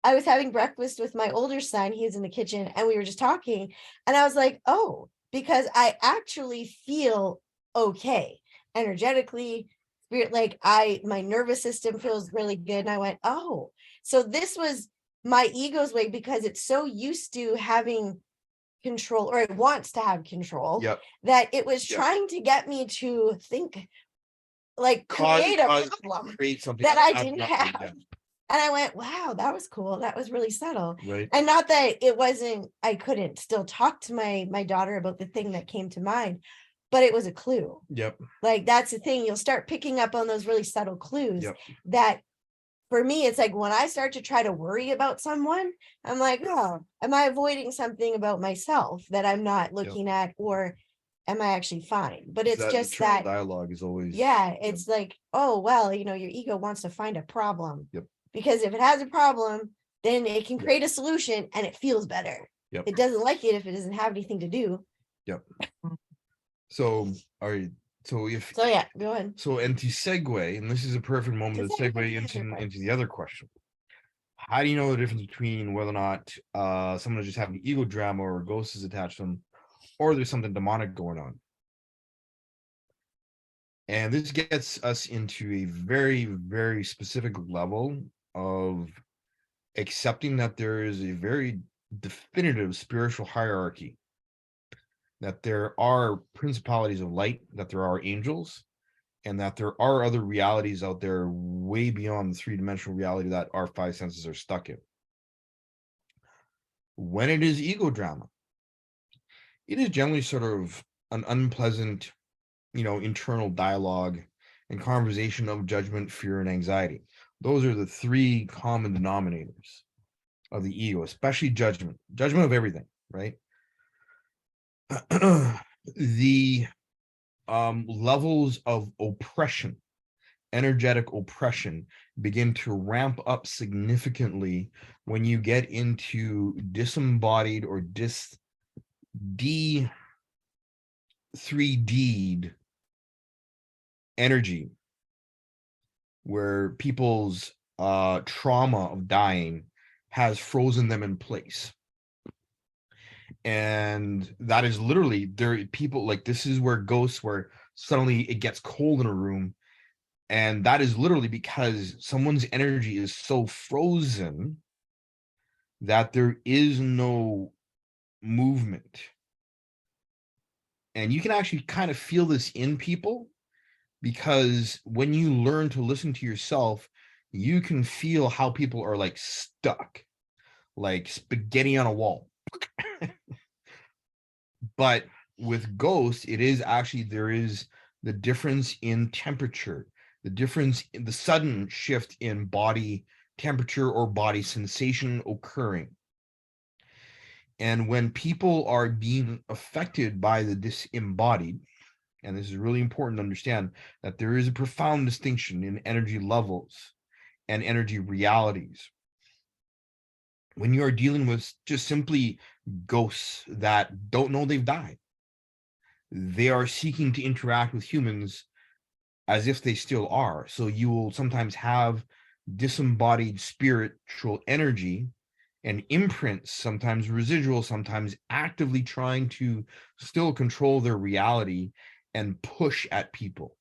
I was having breakfast with my older son. He's in the kitchen and we were just talking. And I was like, oh, because I actually feel okay energetically, spirit, like my nervous system feels really good. And I went, oh, so this was my ego's way, because it's so used to having control, or it wants to have control, Yep. that it was Yep. trying to get me to think, like create a problem Create something that I I'm didn't not- have. yeah, And I went, wow, that was cool. That was really subtle. Right. And not that it wasn't, I couldn't still talk to my daughter about the thing that came to mind, but it was a clue. Yep. Like, that's the thing. You'll start picking up on those really subtle clues Yep. that, for me, it's like when I start to try to worry about someone, I'm like, oh, am I avoiding something about myself that I'm not looking at, or am I actually fine? But it's just internal that, dialogue is always. yeah, it's like, oh, well, your ego wants to find a problem. Yep. Because if it has a problem, then it can Yep. create a solution and it feels better. Yep. It doesn't like it if it doesn't have anything to do. So, all right. So if So yeah, go ahead. so, and to segue, and this is a perfect moment to To segue segue into into the other into the other question. How do you know the difference between whether or not someone is just having ego drama or a ghost is attached to them, or there's something demonic going on? And this gets us into a very, very specific level of accepting that there is a very definitive spiritual hierarchy, that there are principalities of light, that there are angels, and that there are other realities out there way beyond the three-dimensional reality that our five senses are stuck in. When it is ego drama, it is generally sort of an unpleasant, internal dialogue and conversation of judgment, fear, and anxiety. Those are the three common denominators of the ego, especially judgment of everything, right? The levels of oppression, energetic oppression, begin to ramp up significantly when you get into disembodied or D3D'd energy, where people's trauma of dying has frozen them in place. And that is literally, there people like, this is where ghosts, where suddenly it gets cold in a room, and that is literally because someone's energy is so frozen that there is no movement. And you can actually kind of feel this in people, because when you learn to listen to yourself, you can feel how people are like stuck, like spaghetti on a wall. But with ghosts, it is actually, there is the difference in temperature, the difference in the sudden shift in body temperature or body sensation occurring. And when people are being affected by the disembodied, and this is really important to understand, that there is a profound distinction in energy levels and energy realities. When you are dealing with just simply ghosts that don't know they've died, they are seeking to interact with humans as if they still are. So you will sometimes have disembodied spiritual energy and imprints, sometimes residual, sometimes actively trying to still control their reality and push at people.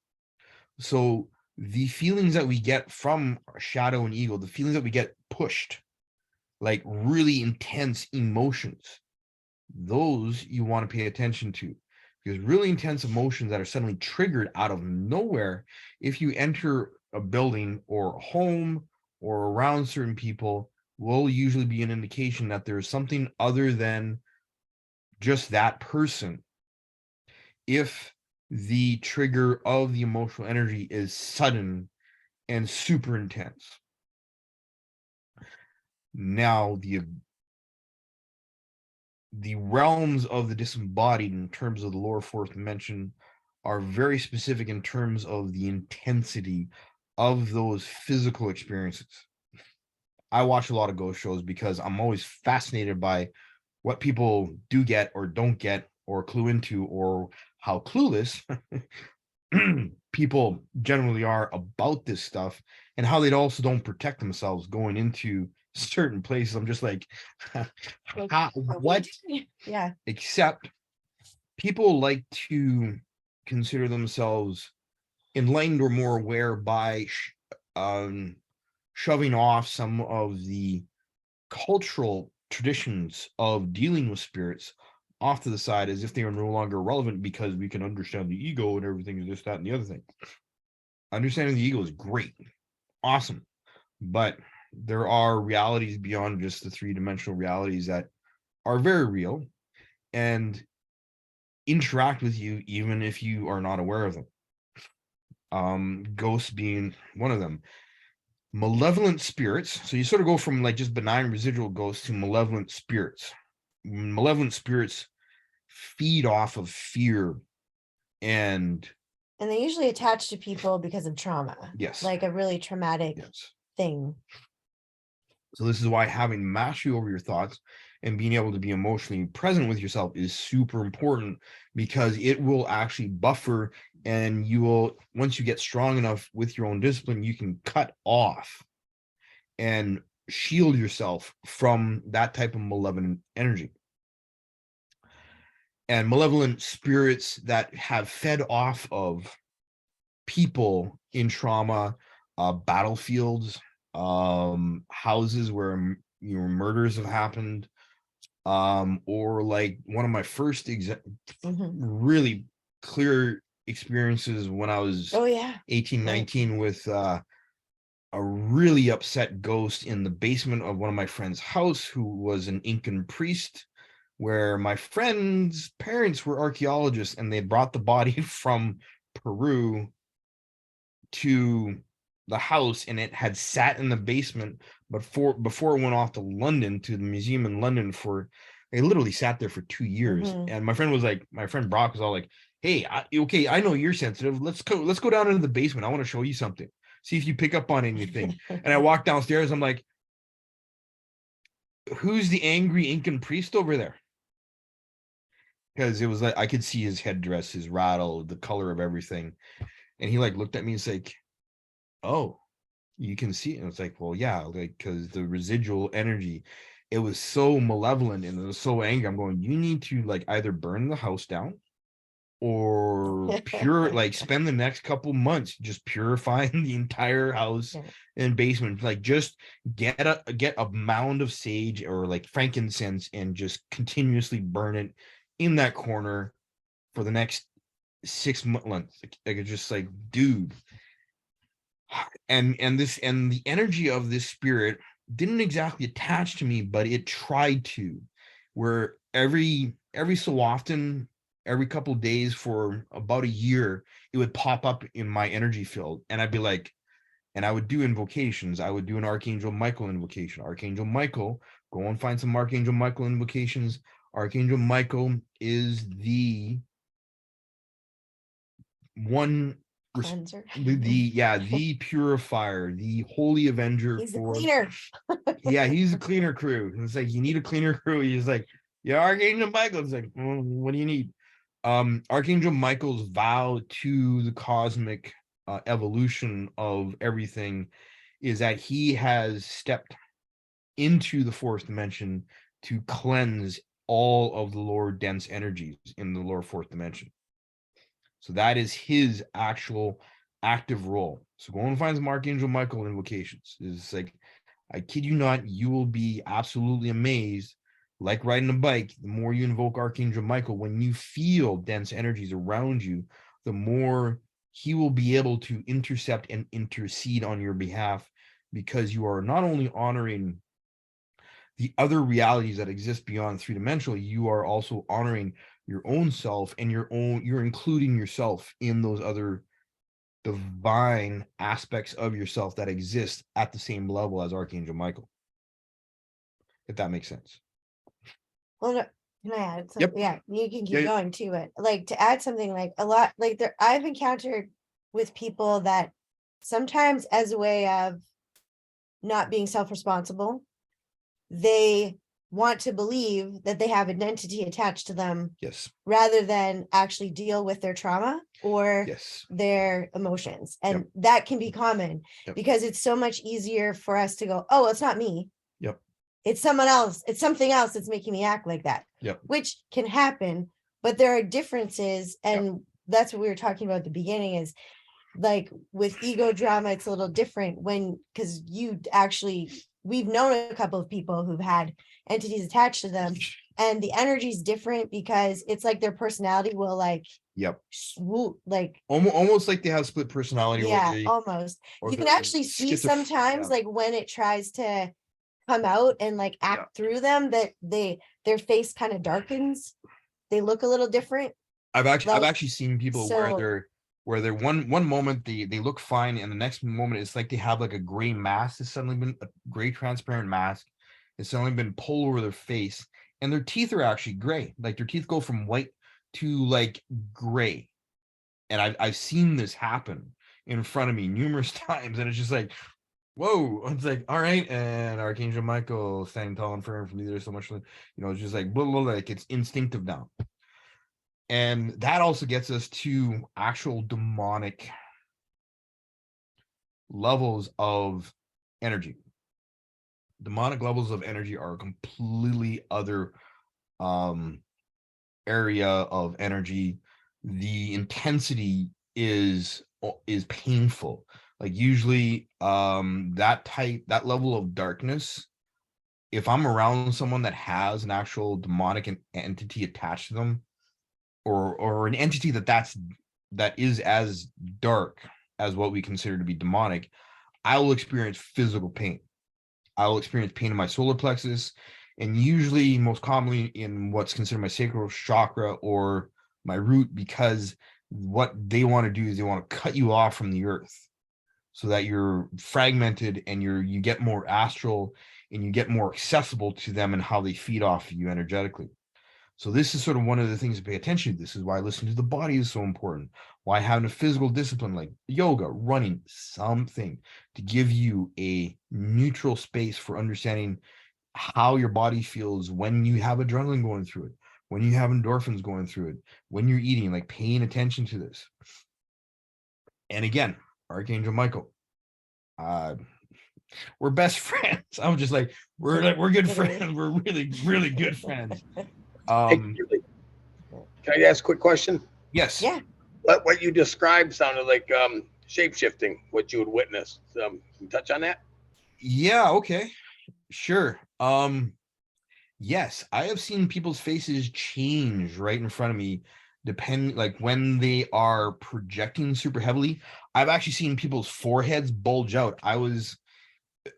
So the feelings that we get from shadow and ego, the feelings that we get pushed, like really intense emotions, those you want to pay attention to, because really intense emotions that are suddenly triggered out of nowhere, if you enter a building or a home or around certain people, will usually be an indication that there is something other than just that person. If the trigger of the emotional energy is sudden and super intense. Now, the realms of the disembodied in terms of the lower fourth dimension are very specific in terms of the intensity of those physical experiences. I watch a lot of ghost shows because I'm always fascinated by what people do get or don't get or clue into, or how clueless people generally are about this stuff, and how they also don't protect themselves going into certain places. I'm just like, what? Yeah. Except people like to consider themselves enlightened or more aware by shoving off some of the cultural traditions of dealing with spirits off to the side as if they are no longer relevant, because we can understand the ego and everything is this, that, and the other thing. Understanding the ego is great, awesome, but there are realities beyond just the three-dimensional realities that are very real and interact with you even if you are not aware of them. Ghosts being one of them. Malevolent spirits. So you sort of go from like just benign residual ghosts to malevolent spirits. Malevolent spirits feed off of fear and And they usually attach to people because of trauma. yes, Like a really traumatic yes. thing. So this is why having mastery over your thoughts and being able to be emotionally present with yourself is super important, because it will actually buffer, and you will, once you get strong enough with your own discipline, you can cut off and shield yourself from that type of malevolent energy. And malevolent spirits that have fed off of people in trauma, battlefields, houses where murders have happened, or like one of my first Mhm. really clear experiences when I was Oh yeah. 18, 19 with a really upset ghost in the basement of one of my friend's house, who was an Incan priest, where my friend's parents were archaeologists and they brought the body from Peru to the house, and it had sat in the basement before it went off to London, to the museum in London. For they literally sat there for 2 years. Mhm. And my friend Brock was all like, hey, okay, I know you're sensitive, let's go down into the basement, I want to show you something, see if you pick up on anything. And I walked downstairs, I'm like, who's the angry Incan priest over there? Because it was like I could see his headdress, his rattle, the color of everything. And he like looked at me and said, like, oh, you can see it. And it's like, well, yeah, like, because the residual energy, it was so malevolent and it was so angry. I'm going, you need to like either burn the house down or like spend the next couple months just purifying the entire house Yeah. and basement. Like just get a mound of sage or like frankincense and just continuously burn it in that corner for the next 6 months. Like it's just like, dude. And the energy of this spirit didn't exactly attach to me, but it tried to, where every so often, every couple days for about a year, it would pop up in my energy field, and I'd be like, and I would do invocations. I would do an Archangel Michael invocation. Archangel Michael, go and find some Archangel Michael invocations. Archangel Michael is the one Cleanser. the purifier, the holy avenger. He's the for cleaner. Yeah, he's a cleaner crew. It's like, you need a cleaner crew. He's like, yeah, Archangel Michael's like, what do you need? Archangel Michael's vow to the cosmic evolution of everything is that he has stepped into the fourth dimension to cleanse all of the lower dense energies in the lower fourth dimension. So that is his actual active role. So go and find some Archangel Michael invocations. It's like, I kid you not, you will be absolutely amazed. Like riding a bike, the more you invoke Archangel Michael, when you feel dense energies around you, the more he will be able to intercept and intercede on your behalf, because you are not only honoring the other realities that exist beyond three-dimensional, you are also honoring your own self, and you're including yourself in those other divine aspects of yourself that exist at the same level as Archangel Michael. If that makes sense. Well, no, can I add Yep. something? Yeah, you can keep Yeah. going to it. Like to add something, like a lot, like there, I've encountered with people that sometimes, as a way of not being self-responsible, they want to believe that they have an entity attached to them Yes, rather than actually deal with their trauma or yes, their emotions. And Yep. that can be common Yep. because it's so much easier for us to go, oh, it's not me. Yep. It's someone else. It's something else that's making me act like that. Yep. Which can happen, but there are differences. And that's what we were talking about at the beginning is like with ego drama, it's a little different when, because we've known a couple of people who've had entities attached to them, and the energy is different because it's like their personality will like yep. swoop, like, Almost like they have split personality. yeah, or they, almost. or You can they're actually see schizoph- sometimes yeah. like when it tries to come out and like act through them, that their face kind of darkens. They look a little different. I've like, actually seen people so- where they're one moment they look fine, and the next moment it's like they have like a gray mask. It's suddenly been a gray transparent mask. It's suddenly been pulled over their face, and their teeth are actually gray. Like their teeth go from white to like gray. And I've seen this happen in front of me numerous times, and it's just like, whoa! It's like, all right, and Archangel Michael standing tall and firm for me. There's so much, it's just like blah, blah, blah, like it's instinctive now. And that also gets us to actual demonic levels of energy. Demonic levels of energy are a completely other area of energy. The intensity is painful. Like usually that level of darkness, if I'm around someone that has an actual demonic entity attached to them, or an entity that is as dark as what we consider to be demonic, I will experience physical pain. I will experience pain in my solar plexus, and usually most commonly in what's considered my sacral chakra or my root, because what they want to do is they want to cut you off from the earth so that you're fragmented and you get more astral and you get more accessible to them and how they feed off of you energetically. So this is sort of one of the things to pay attention to. This is why listening to the body is so important. Why having a physical discipline like yoga, running, something to give you a neutral space for understanding how your body feels when you have adrenaline going through it, when you have endorphins going through it, when you're eating, like paying attention to this. And again, Archangel Michael, we're best friends. I'm just like, we're good friends. We're really, really good friends. Hey, Julie, can I ask a quick question? Yes. Yeah. What you described sounded like shape-shifting, what you would witness. Can you touch on that? Yeah, okay. Sure. Yes, I have seen people's faces change right in front of me, like when they are projecting super heavily. I've actually seen people's foreheads bulge out. I was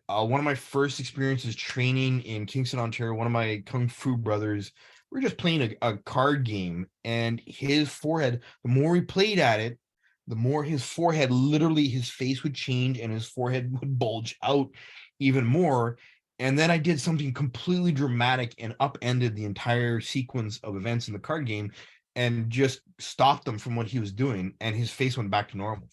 one of my first experiences training in Kingston, Ontario. One of my Kung Fu brothers, we were just playing a card game, and his forehead, the more we played at it, the more his forehead, literally his face would change and his forehead would bulge out even more. And then I did something completely dramatic and upended the entire sequence of events in the card game and just stopped him from what he was doing, and his face went back to normal.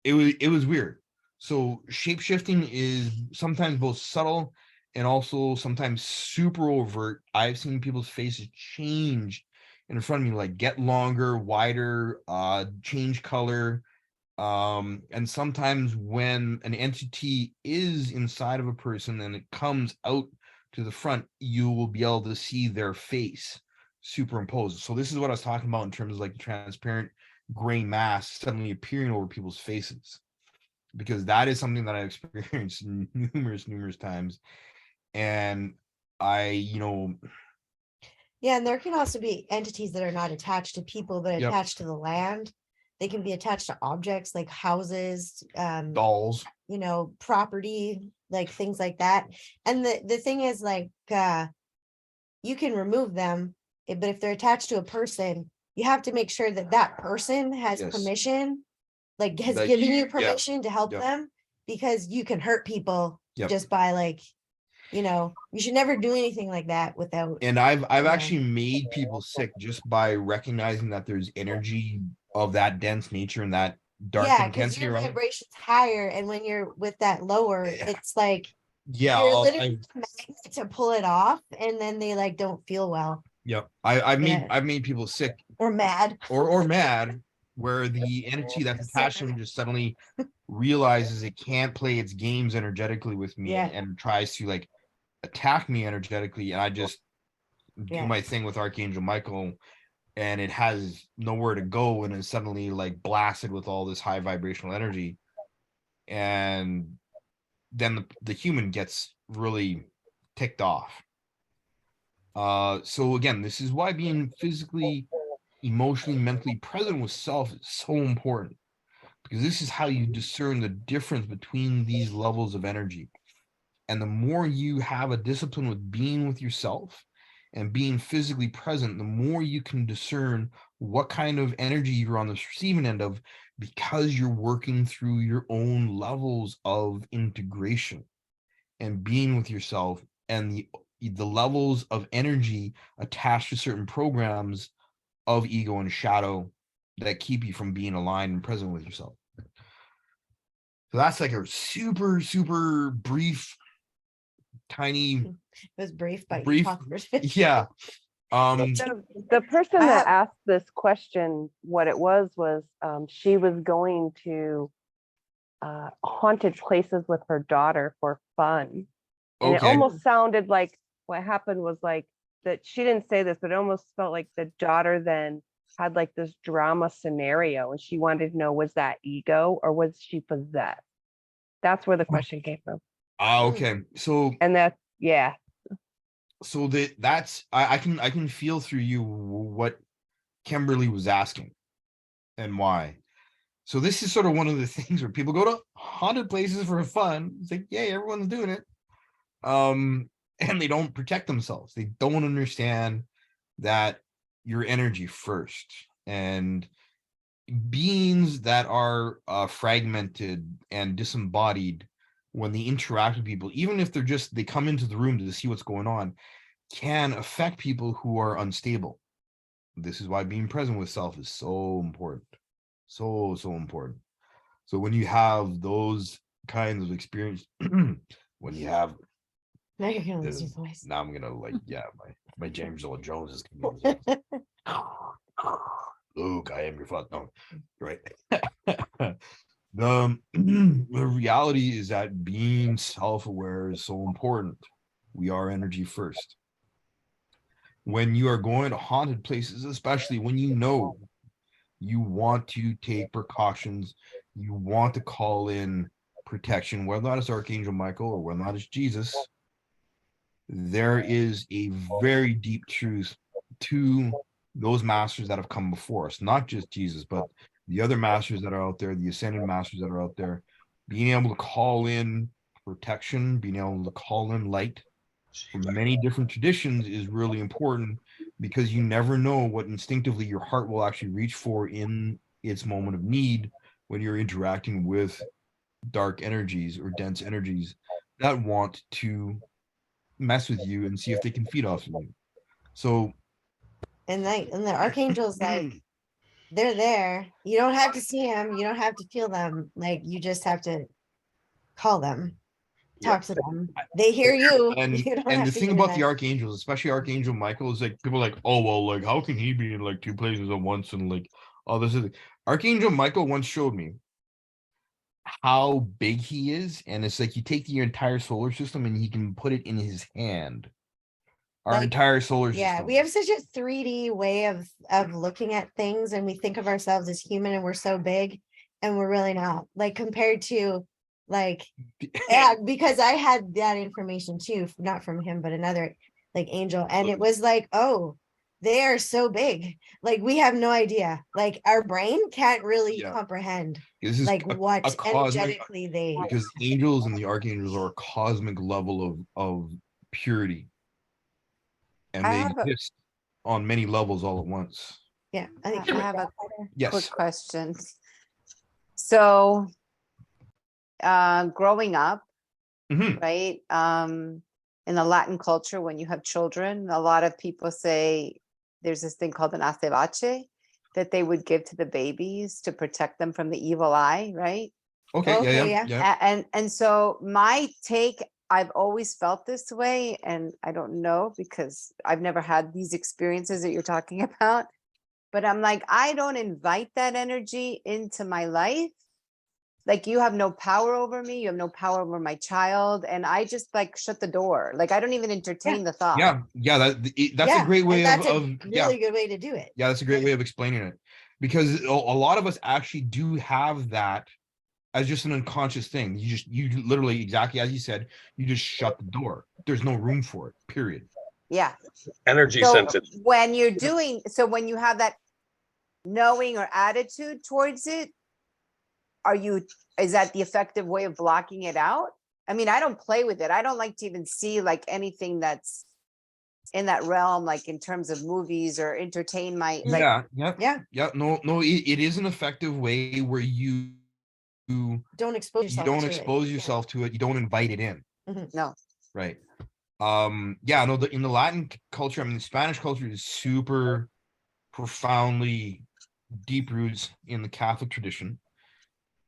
It was weird. So shape-shifting is sometimes both subtle and also sometimes super overt. I've seen people's faces change in front of me, like get longer, wider, change color. And sometimes when an entity is inside of a person and it comes out to the front, you will be able to see their face superimposed. So this is what I was talking about in terms of like the transparent gray mask suddenly appearing over people's faces, because that is something that I experienced numerous times. And yeah, and there can also be entities that are not attached to people, but Yep. attached to the land. They can be attached to objects like houses, dolls. property, like things like that. And the thing is, like, you can remove them, but if they're attached to a person, you have to make sure that that person has Yes. permission, like has Like, given you yeah, permission to help yep. them, because you can hurt people Yep. just by like, you should never do anything like that without. And I've Yeah. actually made people sick just by recognizing that there's energy of that dense nature and that dark Yeah, because intensity your around. vibration's higher, and when you're with that lower, Yeah. it's like Yeah, You're I'll- literally a magnet to pull it off, and then they like don't feel well yep. I've Yeah. made people sick or mad. or mad, where the entity that's attached to me just suddenly realizes it can't play its games energetically with me Yeah. and tries to like attack me energetically, and I just do Yeah. my thing with Archangel Michael, and it has nowhere to go, and is suddenly like blasted with all this high vibrational energy, and then the human gets really ticked off. So again, this is why being physically, emotionally, mentally present with self is so important, because this is how you discern the difference between these levels of energy. And the more you have a discipline with being with yourself and being physically present, the more you can discern what kind of energy you're on the receiving end of, because you're working through your own levels of integration and being with yourself, and the levels of energy attached to certain programs of ego and shadow that keep you from being aligned and present with yourself. So that's like a super, super brief, tiny, It was brief, but Brief. you talked for it. yeah. The person I that have- asked this question, what it was she was going to haunted places with her daughter for fun. And it Okay. almost sounded like what happened was like that she didn't say this, but it almost felt like the daughter then had like this drama scenario, and she wanted to know, was that ego or was she possessed? That's where the question came from. Okay. So And that's, yeah. so that's I can feel through you what Kimberly was asking and why. So this is sort of one of the things where people go to haunted places for fun. It's like, yay, everyone's doing it. And they don't protect themselves. They don't understand that your energy first, and beings that are fragmented and disembodied, when they interact with people, even if they come into the room to see what's going on, can affect people who are unstable. This is why being present with self is so important. So important. So when you have those kinds of experience, when you have Now you're gonna lose this, your voice. now I'm gonna like, yeah, my James Earl Jones is coming out. Luke, I am your father. No, right. The reality is that being self-aware is so important. We are energy first. When you are going to haunted places, especially when you know you want to take precautions, you want to call in protection, whether or not it's Archangel Michael or whether or not it's Jesus, there is a very deep truth to those masters that have come before us, not just Jesus, but the other masters that are out there, the ascended masters that are out there. Being able to call in protection, being able to call in light from many different traditions is really important, because you never know what instinctively your heart will actually reach for in its moment of need when you're interacting with dark energies or dense energies that want to mess with you and see if they can feed off of you. So And the archangels, like, they're there. You don't have to see them. You don't have to feel them. Like, you just have to call them, talk to them. They hear you. and You don't and have the to thing hear about the them. archangels, especially Archangel Michael, is like people are like, oh well, like how can he be in like two places at once, and like all this is Archangel Michael once showed me how big he is, and it's like you take your entire solar system and he can put it in his hand. Our Like, entire solar Yeah, system. we have such a 3D way of looking at things, and we think of ourselves as human, and we're so big, and we're really not. Like, compared to, like, yeah, because I had that information too, not from him, but another like angel, and it was like, oh, they are so big. Like, we have no idea. Like, our brain can't really Yeah. comprehend This is like what a cosmic, energetically they. because angels and the archangels are a cosmic level of purity, and I they have a- exist on many levels all at once. Yeah, I think I have a Yes. quick question. So, growing up, Mhm. right, in the Latin culture, when you have children, a lot of people say there's this thing called an acevache that they would give to the babies to protect them from the evil eye, right? Okay. Okay, Yeah. yeah. And so my take I've always felt this way, and I don't know because I've never had these experiences that you're talking about. But I'm like, I don't invite that energy into my life. Like, you have no power over me, you have no power over my child, and I just like shut the door. Like, I don't even entertain the thought. That's a great way that's a of really good way to do it. yeah, that's a great way of explaining it, because a lot of us actually do have that as just an unconscious thing. You literally, exactly as you said, you just shut the door. There's no room for it, period. Yeah. Energy So sensitive. when you're doing, so when you have that knowing or attitude towards it, is that the effective way of blocking it out? I mean, I don't play with it. I don't like to even see like anything that's in that realm, like in terms of movies or entertain my, like, Yeah. No, it is an effective way where you Don't expose yourself to it. yourself to it. You don't invite it in. no. Right. Yeah, no, in the Latin culture, I mean, the Spanish culture is super profoundly deep roots in the Catholic tradition.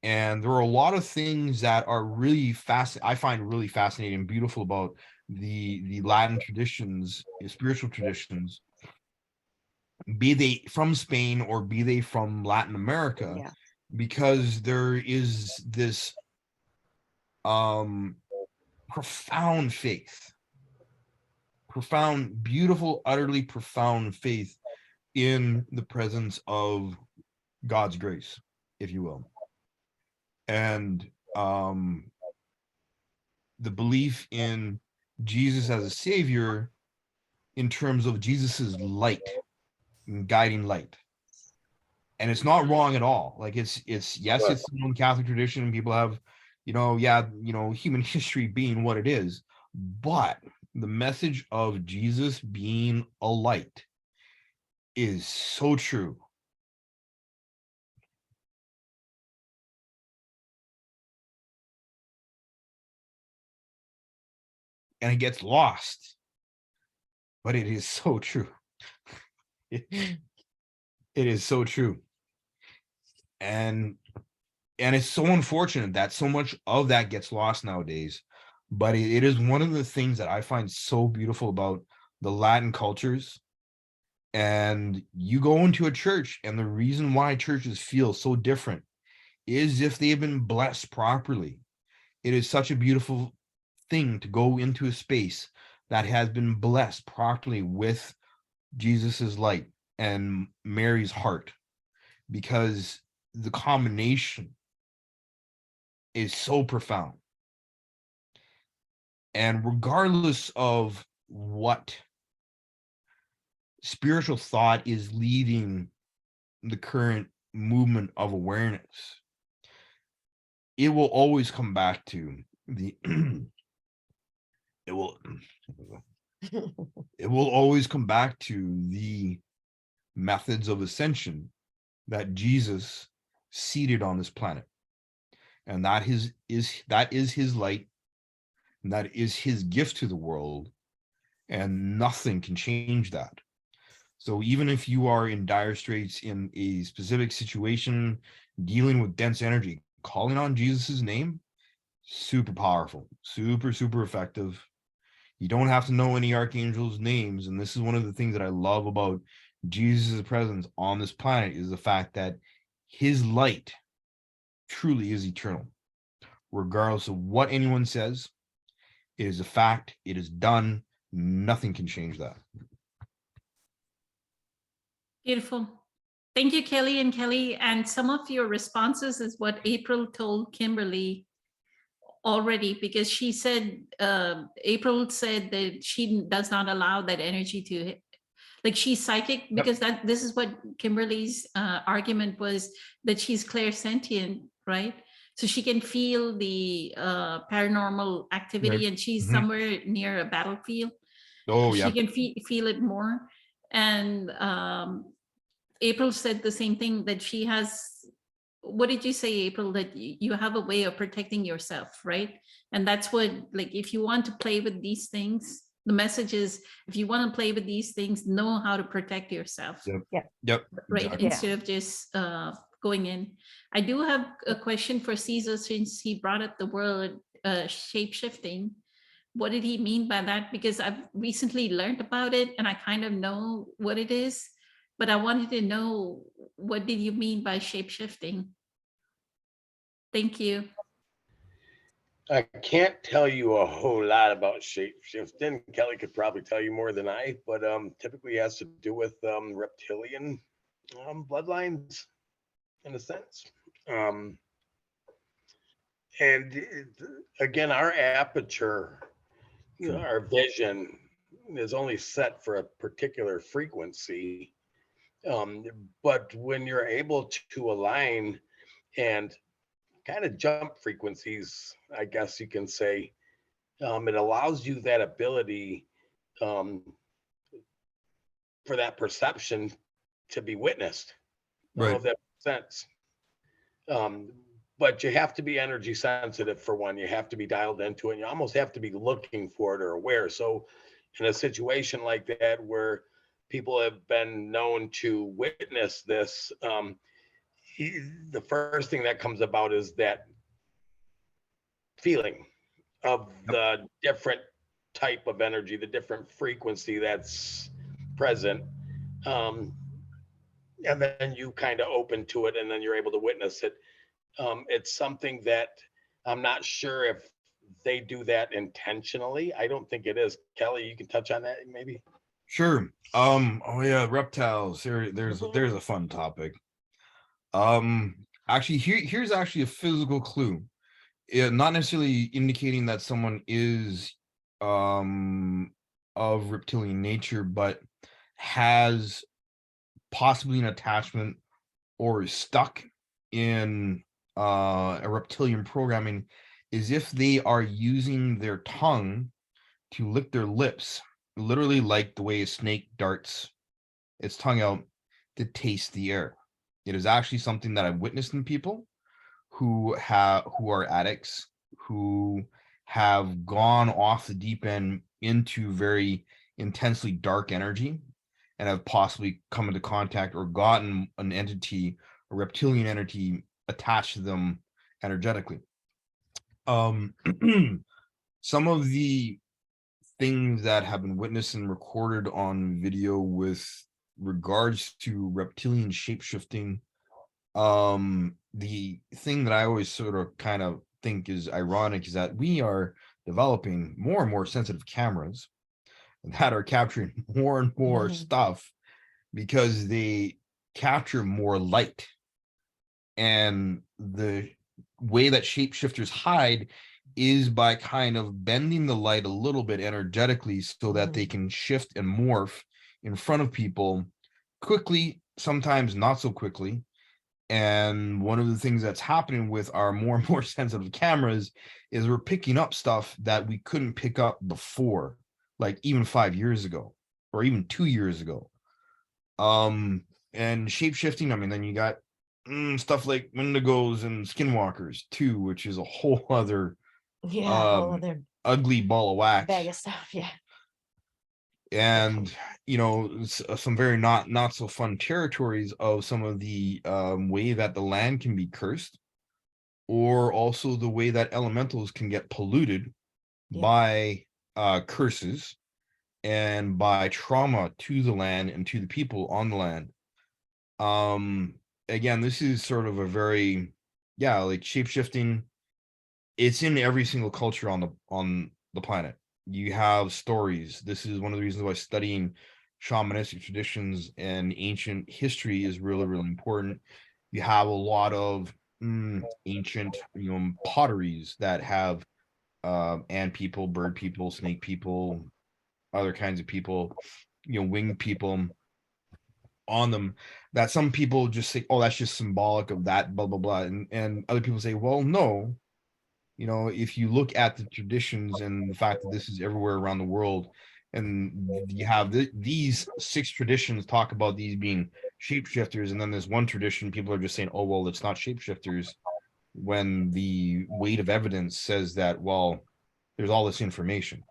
And there are a lot of things that are really I find really fascinating and beautiful about the Latin traditions, spiritual traditions, be they from Spain or be they from Latin America, Yeah. because there is this profound faith, profound, beautiful, utterly profound faith in the presence of God's grace, if you will. And the belief in Jesus as a savior in terms of Jesus's light, guiding light. And it's not wrong at all. Like it's yes, it's in Catholic tradition, and people have, human history being what it is, but the message of Jesus being a light is so true. And it gets lost, but it is so true. It is so true. And it's so unfortunate that so much of that gets lost nowadays. But it is one of the things that I find so beautiful about the Latin cultures. And you go into a church, and the reason why churches feel so different is if they've been blessed properly. It is such a beautiful thing to go into a space that has been blessed properly with Jesus's light and Mary's heart, because the combination is so profound. And regardless of what spiritual thought is leading the current movement of awareness, it will always come back to the it will always come back to the methods of ascension that Jesus seated on this planet. And that is his light, and that is his gift to the world, and nothing can change that. So even if you are in dire straits in a specific situation, dealing with dense energy, calling on Jesus's name, super powerful, super, super effective. You don't have to know any archangels' names. And this is one of the things that I love about Jesus' presence on this planet, is the fact that his light truly is eternal. Regardless of what anyone says, it is a fact, it is done, nothing can change that. Beautiful. Thank you, Kelly and Kelly. And some of your responses is what April told Kimberly already, because she said, April said that she does not allow that energy to, like, she's psychic, because this is what Kimberly's argument was, that she's clairsentient, right? So she can feel the paranormal activity, Right. and she's Mhm. somewhere near a battlefield. Oh, yeah. She can feel it more. And April said the same thing, that she has, what did you say, April, that you have a way of protecting yourself, right? And that's what, like, if you want to play with these things, the message is, if you want to play with these things, know how to protect yourself. Yep. Right, Exactly. instead of just going in. I do have a question for Caesar, since he brought up the word shape shifting. what did he mean by that? Because I've recently learned about it and I kind of know what it is, but I wanted to know, what did you mean by shape shifting? Thank you. I can't tell you a whole lot about shape shifting. Kelly could probably tell you more than I, but typically has to do with reptilian bloodlines in a sense. Again, our aperture, our vision is only set for a particular frequency. But when you're able to align and kind of jump frequencies, I guess you can say, it allows you that ability for that perception to be witnessed. I don't know Right. if that makes sense. But you have to be energy sensitive for one. You have to be dialed into it. You almost have to be looking for it or aware. So, in a situation like that where people have been known to witness this, the first thing that comes about is that feeling of the different type of energy, the different frequency that's present. And then you kind of open to it and then you're able to witness it. It's something that I'm not sure if they do that intentionally. I don't think it is. Kelly, you can touch on that maybe. Sure. Oh yeah, reptiles. There's a fun topic. Actually, here's actually a physical clue. Not necessarily indicating that someone is of reptilian nature, but has possibly an attachment or is stuck in a reptilian programming, is if they are using their tongue to lick their lips, literally like the way a snake darts its tongue out to taste the air. It is actually something that I've witnessed in people who are addicts, who have gone off the deep end into very intensely dark energy and have possibly come into contact or gotten an entity, a reptilian entity attached to them energetically. Some of the things that have been witnessed and recorded on video with regards to reptilian shapeshifting, the thing that I always sort of kind of think is ironic is that we are developing more and more sensitive cameras that are capturing more and more stuff because they capture more light. And the way that shapeshifters hide is by kind of bending the light a little bit energetically so that they can shift and morph in front of people quickly, sometimes not so quickly. And one of the things that's happening with our more and more sensitive cameras is we're picking up stuff that we couldn't pick up before, like even 5 years ago or even 2 years ago. And shape-shifting, I mean, then you got stuff like Wendigos and Skinwalkers too, which is a whole other whole other ugly ball of wax. bag of stuff. Yeah. And you know, some very not so fun territories of some of the way that the land can be cursed, or also the way that elementals can get polluted by curses and by trauma to the land and to the people on the land. Again, this is sort of a very like shape-shifting. It's in every single culture on the planet. You have stories. This is one of the reasons why studying shamanistic traditions and ancient history is really, really important. You have a lot of ancient, potteries that have ant people, bird people, snake people, other kinds of people, winged people on them, that some people just say, oh, that's just symbolic of that, blah, blah, blah. And other people say, well, no. If you look at the traditions and the fact that this is everywhere around the world, and you have these 6 traditions talk about these being shapeshifters, and then there's one tradition people are just saying, oh, well, it's not shapeshifters, when the weight of evidence says that, well, there's all this information.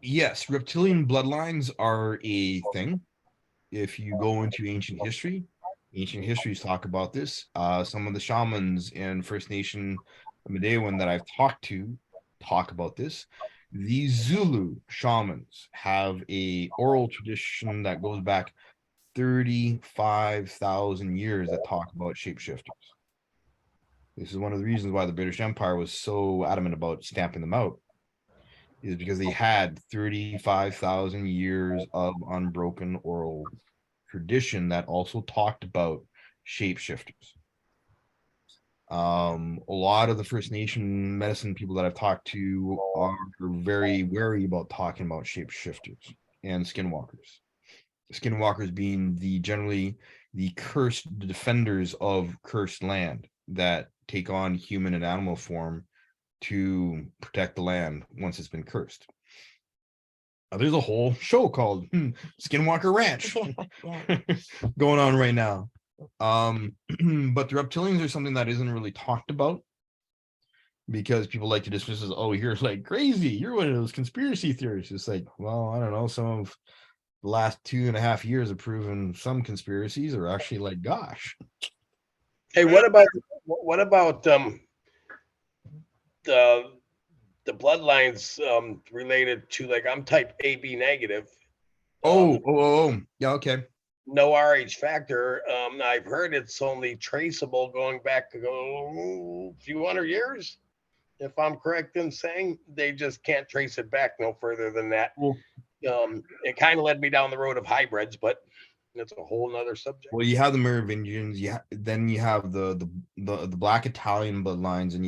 Yes, reptilian bloodlines are a thing. If you go into ancient histories talk about this. Some of the shamans and First Nation Medewan that I've talked to talk about this. The Zulu shamans have a oral tradition that goes back 35,000 years that talk about shapeshifters. This is one of the reasons why the British Empire was so adamant about stamping them out, is because they had 35,000 years of unbroken oral tradition that also talked about shapeshifters. A lot of the First Nation medicine people that I've talked to are very wary about talking about shapeshifters and skinwalkers. Skinwalkers being generally the cursed defenders of cursed land that take on human and animal form to protect the land once it's been cursed. There's a whole show called Skinwalker Ranch Yeah. going on right now. But the reptilians are something that isn't really talked about because people like to dismiss as, oh, you're like crazy, you're one of those conspiracy theorists. It's like, well, I don't know, some of the last 2.5 years have proven some conspiracies are actually like, gosh. Hey, what about the bloodlines related to, like, I'm type AB negative. Yeah, okay. No RH factor. I've heard it's only traceable going back a few hundred years. If I'm correct in saying, they just can't trace it back no further than that. Well, it kind of led me down the road of hybrids, but that's a whole nother subject. well, you have the Merovingians, then you have the Black Italian bloodlines, and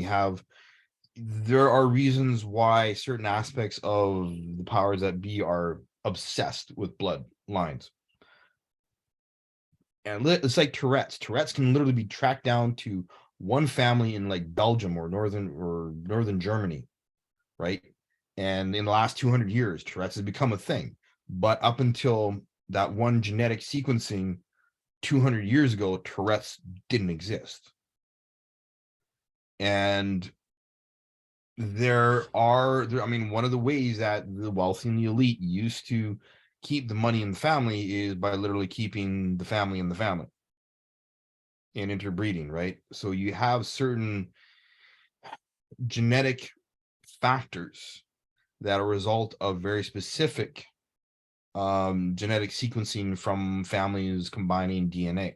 there are reasons why certain aspects of the powers that be are obsessed with bloodlines. And it's like Tourette's. Tourette's can literally be tracked down to one family in like Belgium or northern Germany, right? And in the last 200 years, Tourette's has become a thing. But up until that one genetic sequencing 200 years ago, Tourette's didn't exist. And one of the ways that the wealthy and the elite used to keep the money in the family is by literally keeping the family in the family and interbreeding, right? So you have certain genetic factors that are a result of very specific genetic sequencing from families combining DNA.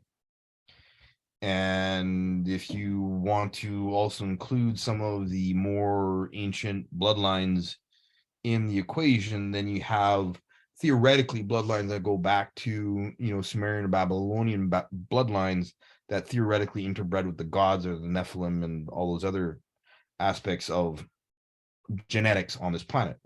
And if you want to also include some of the more ancient bloodlines in the equation, then you have theoretically bloodlines that go back to, Sumerian or Babylonian bloodlines that theoretically interbred with the gods or the Nephilim and all those other aspects of genetics on this planet.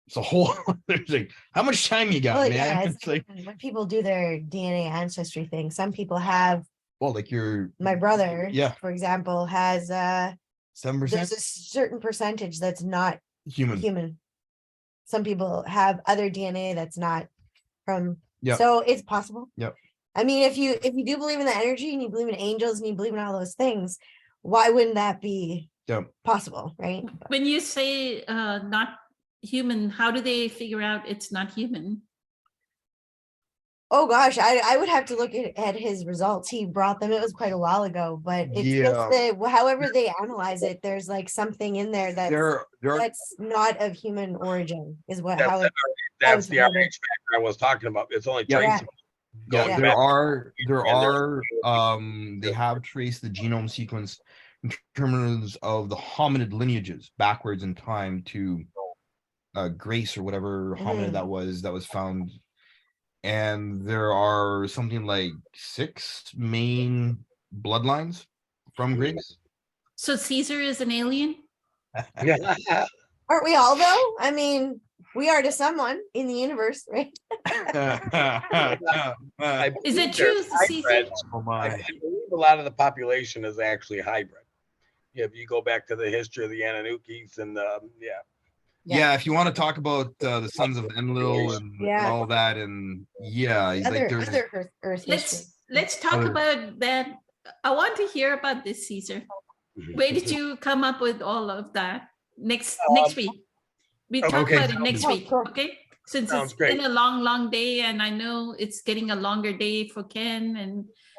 It's a whole there's like, how much time you got, Well, man? yeah, It's like, when people do their DNA ancestry thing, some people have, well, like my brother, yeah, for example, has 7%. there's a certain percentage that's not human. human. Some people have other DNA that's not from, Yeah. so it's possible. Yep. I mean, if you do believe in the energy and you believe in angels and you believe in all those things, why wouldn't that be possible, right? When you say not human, how do they figure out it's not human? Oh gosh, I would have to look at his results. He brought them. It was quite a while ago, but it's just that however they analyze it, there's like something in there that's not of human origin, is what that's the RH factor I was talking about. It's only traceable. Yeah, they have traced the genome sequence in terms of the hominid lineages backwards in time to Grace or whatever hominid that was found. And there are something like 6 main bloodlines from Grace. So Caesar is an alien? Aren't we all though? I mean, we are to someone in the universe, right? Is it true, Caesar? Oh my. I believe a lot of the population is actually hybrid. If you go back to the history of the Anunnakis and Yeah, if you want to talk about the sons of Enlil and all that, and other Earth history. Let's talk about that. I want to hear about this, Caesar. Where did you come up with all of that? Next week. We talk about it next week. Cool. Okay. since Sounds it's been great. a long day, and I know it's getting a longer day for Ken and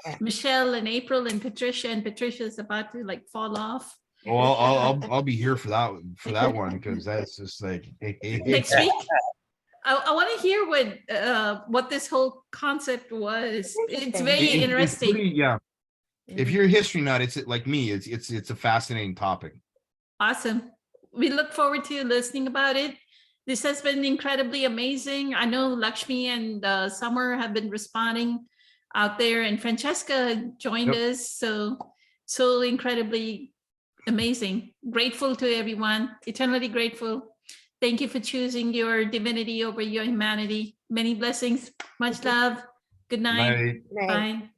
Yeah. Michelle and April and Patricia's about to like fall off Well, I'll be here for that one because that's just like next week. I want to hear what this whole concept was. It's Interesting. very It's interesting. pretty- yeah. If you're a history nut, it's like me. It's a fascinating topic. Awesome. We look forward to listening about it. This has been incredibly amazing. I know Lakshmi and Summer have been responding out there, and Francesca joined Yep. us. So incredibly amazing. Grateful to everyone, eternally grateful. Thank you for choosing your divinity over your humanity. Many blessings, much love. Good night. Night. Right. Bye.